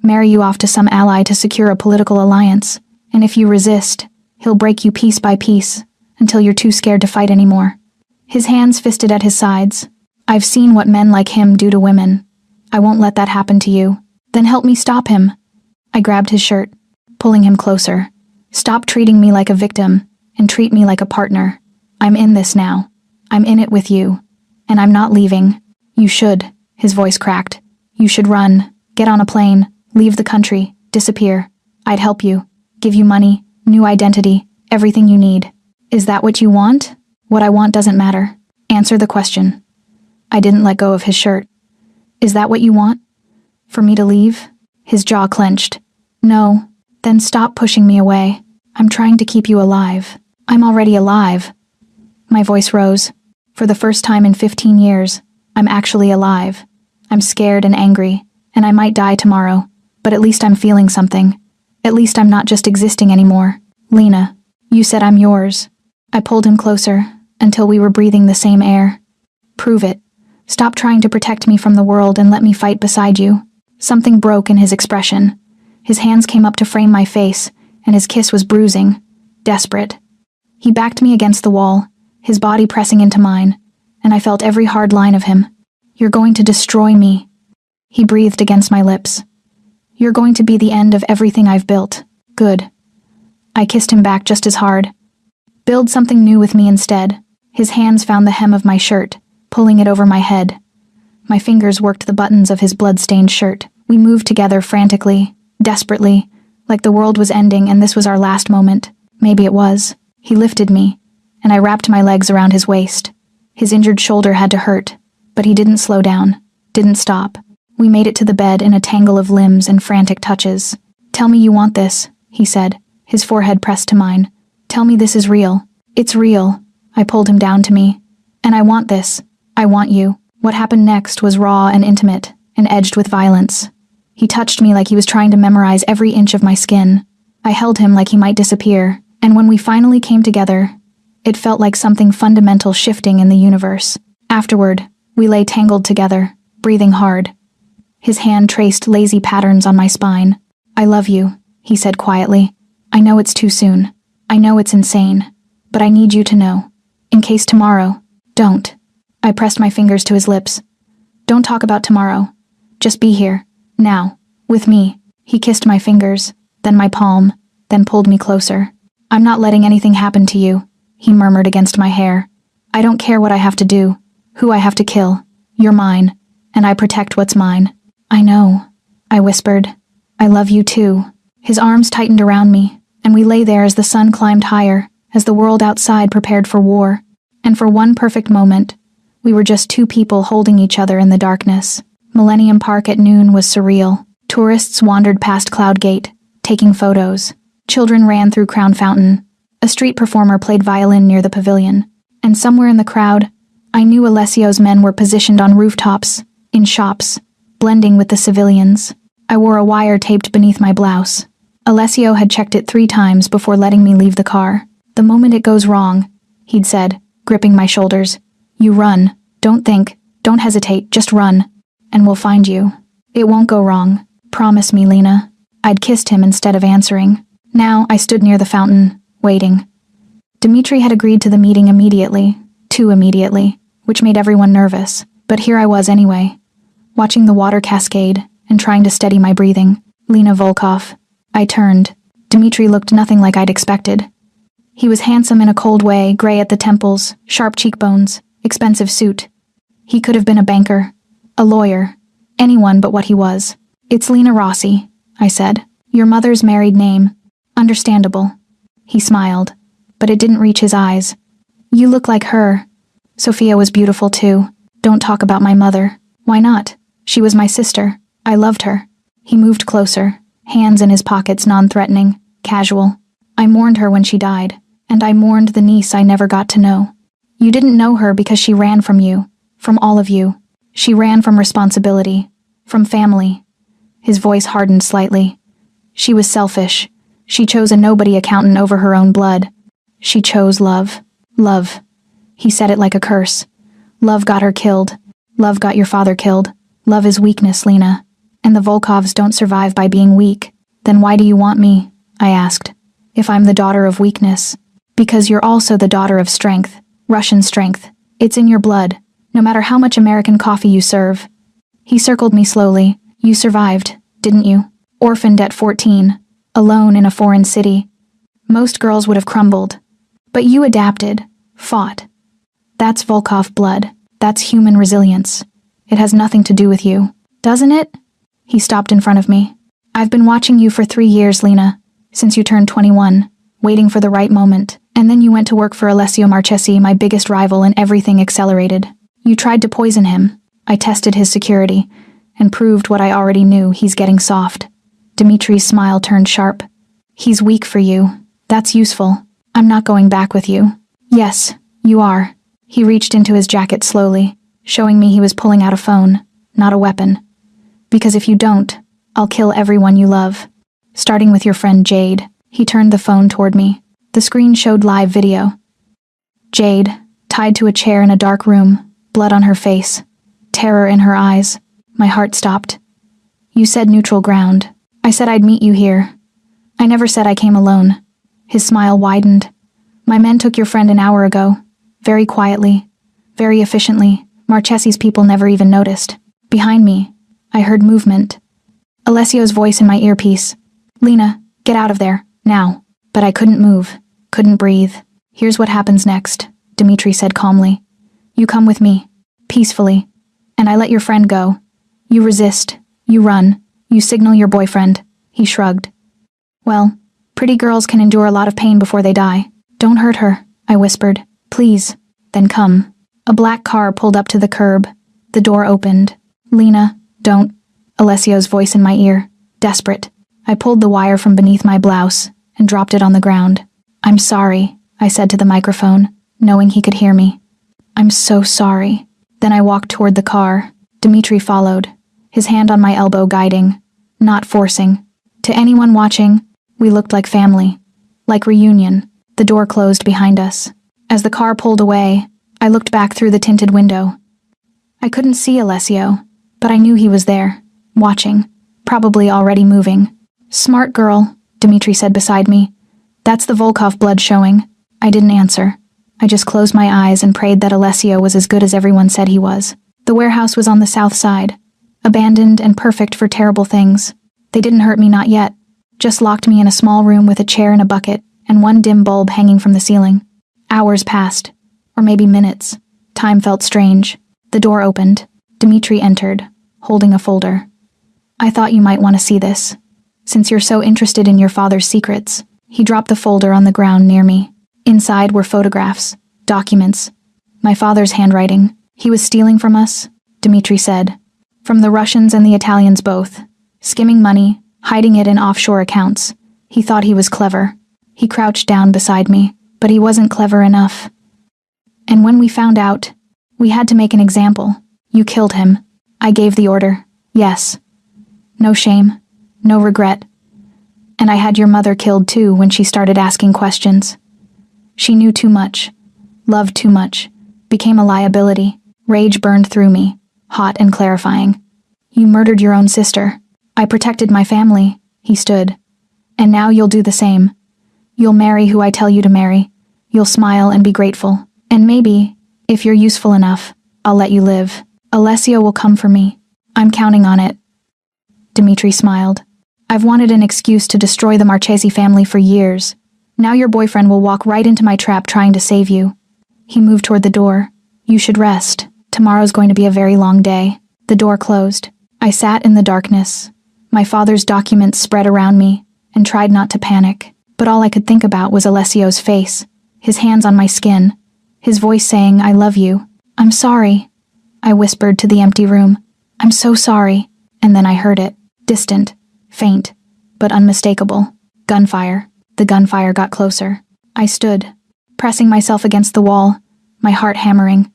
marry you off to some ally to secure a political alliance, and if you resist, he'll break you piece by piece until you're too scared to fight anymore. His hands fisted at his sides. I've seen what men like him do to women. I won't let that happen to you. Then help me stop him. I grabbed his shirt, pulling him closer. Stop treating me like a victim and treat me like a partner. I'm in this now. I'm in it with you. And I'm not leaving. You should. His voice cracked. You should run. Get on a plane. Leave the country. Disappear. I'd help you. Give you money, new identity, everything you need. Is that what you want? What I want doesn't matter. Answer the question. I didn't let go of his shirt. Is that what you want? For me to leave? His jaw clenched. No. Then stop pushing me away. I'm trying to keep you alive. I'm already alive. My voice rose. For the first time in 15 years, I'm actually alive. I'm scared and angry, and I might die tomorrow, but at least I'm feeling something. At least I'm not just existing anymore. Lena, you said I'm yours. I pulled him closer, until we were breathing the same air. Prove it. Stop trying to protect me from the world and let me fight beside you. Something broke in his expression. His hands came up to frame my face, and his kiss was bruising, desperate. He backed me against the wall, his body pressing into mine, and I felt every hard line of him. You're going to destroy me. He breathed against my lips. You're going to be the end of everything I've built. Good. I kissed him back just as hard. Build something new with me instead. His hands found the hem of my shirt, pulling it over my head. My fingers worked the buttons of his blood-stained shirt. We moved together frantically, desperately, like the world was ending and this was our last moment. Maybe it was. He lifted me, and I wrapped my legs around his waist. His injured shoulder had to hurt, but he didn't slow down, didn't stop. We made it to the bed in a tangle of limbs and frantic touches. Tell me you want this, he said, his forehead pressed to mine. Tell me this is real. It's real. I pulled him down to me. And I want this. I want you. What happened next was raw and intimate, and edged with violence. He touched me like he was trying to memorize every inch of my skin. I held him like he might disappear, and when we finally came together, it felt like something fundamental shifting in the universe. Afterward, we lay tangled together, breathing hard. His hand traced lazy patterns on my spine. I love you, he said quietly. I know it's too soon. I know it's insane. But I need you to know. In case tomorrow, don't. I pressed my fingers to his lips. Don't talk about tomorrow. Just be here. Now. With me. He kissed my fingers, then my palm, then pulled me closer. I'm not letting anything happen to you, he murmured against my hair. I don't care what I have to do, who I have to kill. You're mine, and I protect what's mine. I know, I whispered. I love you too. His arms tightened around me, and we lay there as the sun climbed higher, as the world outside prepared for war. And for one perfect moment, we were just two people holding each other in the darkness. Millennium Park at noon was surreal. Tourists wandered past Cloud Gate, taking photos. Children ran through Crown Fountain. A street performer played violin near the pavilion. And somewhere in the crowd, I knew Alessio's men were positioned on rooftops, in shops, blending with the civilians. I wore a wire taped beneath my blouse. Alessio had checked it 3 times before letting me leave the car. The moment it goes wrong, he'd said, gripping my shoulders. You run. Don't think. Don't hesitate. Just run. And we'll find you. It won't go wrong. Promise me, Lena. I'd kissed him instead of answering. Now I stood near the fountain, waiting. Dmitri had agreed to the meeting immediately, too immediately, which made everyone nervous. But here I was anyway, watching the water cascade and trying to steady my breathing. Lena Volkov. I turned. Dmitri looked nothing like I'd expected. He was handsome in a cold way, gray at the temples, sharp cheekbones, expensive suit. He could have been a banker, a lawyer, anyone but what he was. "It's Lena Rossi," I said. "Your mother's married name. Understandable." He smiled, but it didn't reach his eyes. "You look like her." Sophia was beautiful too. "Don't talk about my mother." "Why not? She was my sister. I loved her." He moved closer, hands in his pockets, non-threatening, casual. "I mourned her when she died, and I mourned the niece I never got to know. You didn't know her because she ran from you, from all of you. She ran from responsibility, from family." His voice hardened slightly. "She was selfish. She chose a nobody accountant over her own blood. She chose love. Love." He said it like a curse. "Love got her killed. Love got your father killed. Love is weakness, Lena. And the Volkovs don't survive by being weak." "Then why do you want me?" I asked. "If I'm the daughter of weakness." "Because you're also the daughter of strength. Russian strength. It's in your blood, no matter how much American coffee you serve." He circled me slowly. "You survived, didn't you? Orphaned at 14, alone in a foreign city. Most girls would have crumbled. But you adapted, fought. That's Volkov blood. That's human resilience. It has nothing to do with you, doesn't it?" He stopped in front of me. "I've been watching you for 3 years, Lena, since you turned 21, waiting for the right moment. And then you went to work for Alessio Marchesi, my biggest rival, and everything accelerated. You tried to poison him. I tested his security, and proved what I already knew: he's getting soft." Dmitri's smile turned sharp. "He's weak for you. That's useful. I'm not going back with you." "Yes, you are." He reached into his jacket slowly, showing me he was pulling out a phone, not a weapon. "Because if you don't, I'll kill everyone you love. Starting with your friend Jade." He turned the phone toward me. The screen showed live video. Jade, tied to a chair in a dark room, blood on her face, terror in her eyes. My heart stopped. "You said neutral ground. I said I'd meet you here. I never said I came alone." His smile widened. "My men took your friend an hour ago. Very quietly. Very efficiently. Marchesi's people never even noticed. Behind me, I heard movement. Alessio's voice in my earpiece. 'Lena, get out of there, now.' But I couldn't move, couldn't breathe. 'Here's what happens next,' Dmitri said calmly. 'You come with me, peacefully, and I let your friend go. You resist, you run, you signal your boyfriend.' He shrugged. 'Well, pretty girls can endure a lot of pain before they die. Don't hurt her,' I whispered. 'Please.' 'Then come.' A black car pulled up to the curb. The door opened. 'Lena, don't.' Alessio's voice in my ear, desperate. I pulled the wire from beneath my blouse and dropped it on the ground. 'I'm sorry,' I said to the microphone, knowing he could hear me. 'I'm so sorry.' Then I walked toward the car. Dmitri followed, his hand on my elbow, guiding, not forcing. To anyone watching, we looked like family, like reunion. The door closed behind us. As the car pulled away, I looked back through the tinted window. I couldn't see Alessio, but I knew he was there, watching, probably already moving. 'Smart girl,' Dmitri said beside me. 'That's the Volkov blood showing.' I didn't answer. I just closed my eyes and prayed that Alessio was as good as everyone said he was. The warehouse was on the south side, abandoned and perfect for terrible things. They didn't hurt me, not yet, just locked me in a small room with a chair and a bucket and one dim bulb hanging from the ceiling. Hours passed, or maybe minutes. Time felt strange. The door opened. Dmitri entered, holding a folder. 'I thought you might want to see this, since you're so interested in your father's secrets.' He dropped the folder on the ground near me. Inside were photographs, documents, my father's handwriting. 'He was stealing from us,' Dmitri said. 'From the Russians and the Italians both. Skimming money, hiding it in offshore accounts. He thought he was clever.' He crouched down beside me, but he wasn't clever enough. 'And when we found out, we had to make an example. You killed him.' I gave the order. 'Yes. No shame, no regret. And I had your mother killed too when she started asking questions. She knew too much, loved too much, became a liability.' Rage burned through me, hot and clarifying. 'You murdered your own sister. I protected my family.' He stood. 'And now you'll do the same. You'll marry who I tell you to marry. You'll smile and be grateful. And maybe, if you're useful enough, I'll let you live. Alessio will come for me. I'm counting on it." Dimitri smiled. "I've wanted an excuse to destroy the Marchesi family for years. Now your boyfriend will walk right into my trap trying to save you." He moved toward the door. "You should rest. Tomorrow's going to be a very long day." The door closed. I sat in the darkness. My father's documents spread around me, and tried not to panic. But all I could think about was Alessio's face, his hands on my skin, his voice saying, "I love you." "I'm sorry," I whispered to the empty room. "I'm so sorry." And then I heard it, distant, faint, but unmistakable. Gunfire. The gunfire got closer. I stood, pressing myself against the wall, my heart hammering.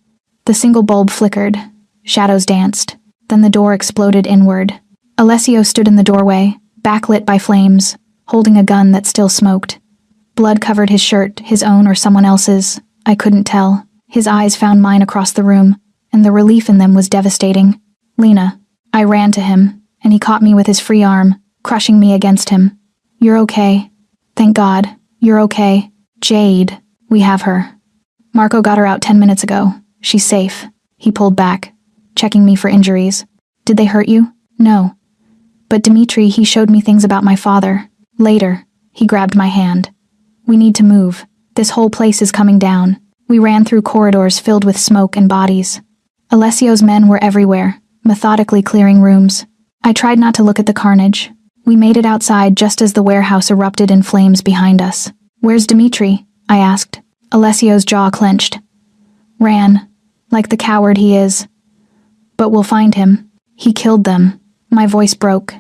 The single bulb flickered. Shadows danced. Then the door exploded inward. Alessio stood in the doorway, backlit by flames, holding a gun that still smoked. Blood covered his shirt, his own or someone else's. I couldn't tell. His eyes found mine across the room, and the relief in them was devastating. "Lena." I ran to him, and he caught me with his free arm, crushing me against him. "You're okay. Thank God. You're okay. Jade. We have her. Marco got her out 10 minutes ago. She's safe." He pulled back, checking me for injuries. "Did they hurt you?" "No. But Dimitri, he showed me things about my father." Later, he grabbed my hand. "We need to move. This whole place is coming down." We ran through corridors filled with smoke and bodies. Alessio's men were everywhere, methodically clearing rooms. I tried not to look at the carnage. We made it outside just as the warehouse erupted in flames behind us. "Where's Dimitri?" I asked. Alessio's jaw clenched. "Ran, like the coward he is. But we'll find him. He killed them." My voice broke.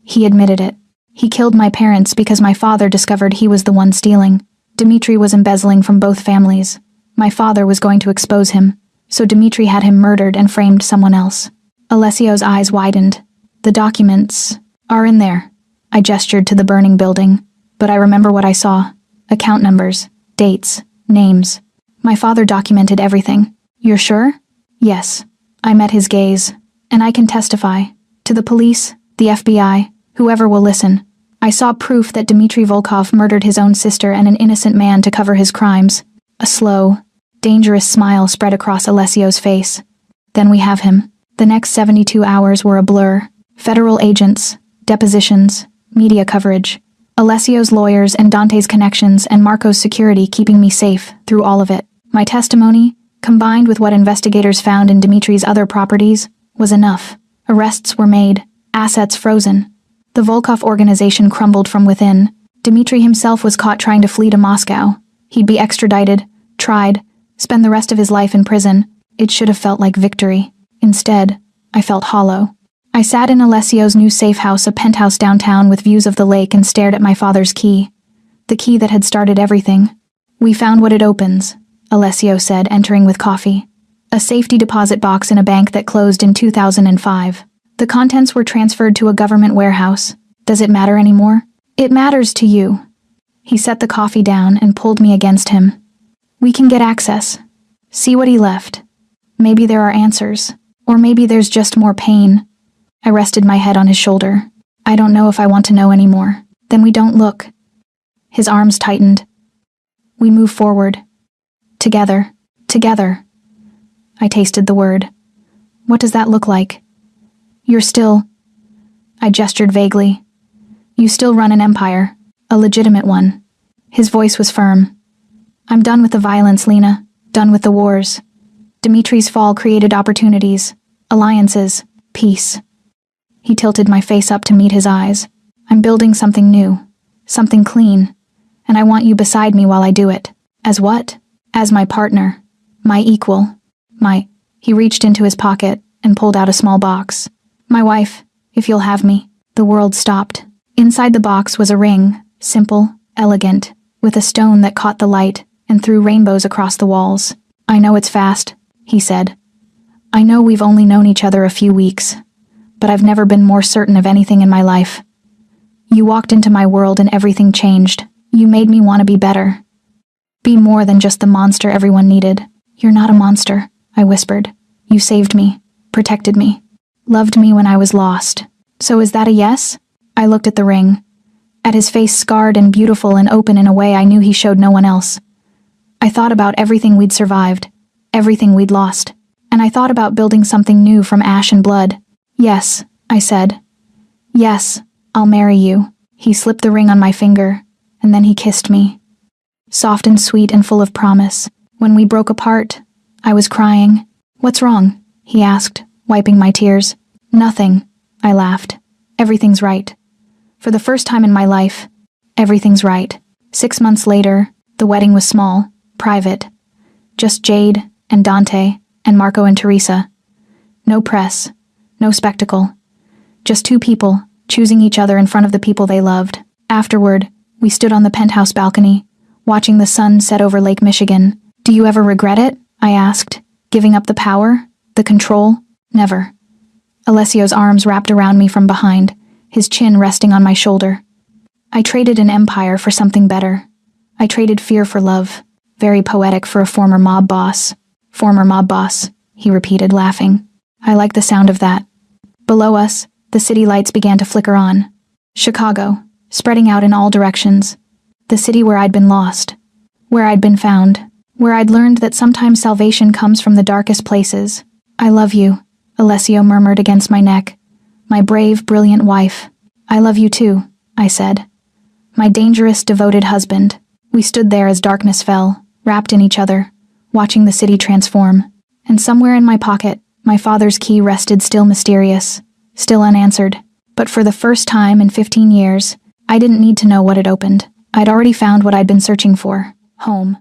He admitted it. He killed my parents because my father discovered he was the one stealing. Dimitri was embezzling from both families. My father was going to expose him, so Dimitri had him murdered and framed someone else. Alessio's eyes widened. "The documents are in there." I gestured to the burning building, but I remember what I saw. Account numbers, dates, names. My father documented everything. "You're sure?" "Yes." I met his gaze, and I can testify. To the police, the FBI, whoever will listen. I saw proof that Dmitry Volkov murdered his own sister and an innocent man to cover his crimes. A slow, dangerous smile spread across Alessio's face. "Then we have him." The next 72 hours were a blur. Federal agents, depositions, media coverage. Alessio's lawyers and Dante's connections and Marco's security keeping me safe through all of it. My testimony, combined with what investigators found in Dimitri's other properties, was enough. Arrests were made, assets frozen. The Volkov organization crumbled from within. Dmitri himself was caught trying to flee to Moscow. He'd be extradited, tried, spend the rest of his life in prison. It should have felt like victory. Instead, I felt hollow. I sat in Alessio's new safe house, a penthouse downtown with views of the lake, and stared at my father's key. The key that had started everything. "We found what it opens," Alessio said, entering with coffee. "A safety deposit box in a bank that closed in 2005. The contents were transferred to a government warehouse. Does it matter anymore?" "It matters to you." He set the coffee down and pulled me against him. "We can get access. See what he left. Maybe there are answers. Or maybe there's just more pain." I rested my head on his shoulder. "I don't know if I want to know anymore." "Then we don't look." His arms tightened. "We move forward. Together. Together." I tasted the word. "What does that look like?" "You're still..." I gestured vaguely. "You still run an empire. A legitimate one." His voice was firm. "I'm done with the violence, Lena. Done with the wars. Dimitri's fall created opportunities, alliances, peace." He tilted my face up to meet his eyes. "I'm building something new, something clean, and I want you beside me while I do it." "As what?" "As my partner, my equal, my..." He reached into his pocket and pulled out a small box. "My wife, if you'll have me." The world stopped. Inside the box was a ring, simple, elegant, with a stone that caught the light and threw rainbows across the walls. "I know it's fast," he said. "I know we've only known each other a few weeks, but I've never been more certain of anything in my life. You walked into my world and everything changed. You made me want to be better. Be more than just the monster everyone needed." "You're not a monster," I whispered. "You saved me, protected me, loved me when I was lost. So is that a yes?" I looked at the ring, at his face scarred and beautiful and open in a way I knew he showed no one else. I thought about everything we'd survived, everything we'd lost, and I thought about building something new from ash and blood. Yes, I said. Yes, I'll marry you. He slipped the ring on my finger, and then he kissed me. Soft and sweet and full of promise. When we broke apart, I was crying. What's wrong? He asked, wiping my tears. Nothing, I laughed. Everything's right. For the first time in my life, everything's right. 6 months later, the wedding was small, private. Just Jade and Dante and Marco and Teresa. No press, no spectacle. Just two people choosing each other in front of the people they loved. Afterward, we stood on the penthouse balcony, watching the sun set over Lake Michigan. Do you ever regret it? I asked. Giving up the power? The control? Never. Alessio's arms wrapped around me from behind, his chin resting on my shoulder. I traded an empire for something better. I traded fear for love. Very poetic for a former mob boss. Former mob boss, he repeated, laughing. I like the sound of that. Below us, the city lights began to flicker on. Chicago, spreading out in all directions. The city where I'd been lost. Where I'd been found. Where I'd learned that sometimes salvation comes from the darkest places. I love you, Alessio murmured against my neck. My brave, brilliant wife. I love you too, I said. My dangerous, devoted husband. We stood there as darkness fell, wrapped in each other, watching the city transform. And somewhere in my pocket, my father's key rested still mysterious, still unanswered. But for the first time in 15 years, I didn't need to know what it opened. I'd already found what I'd been searching for. Home.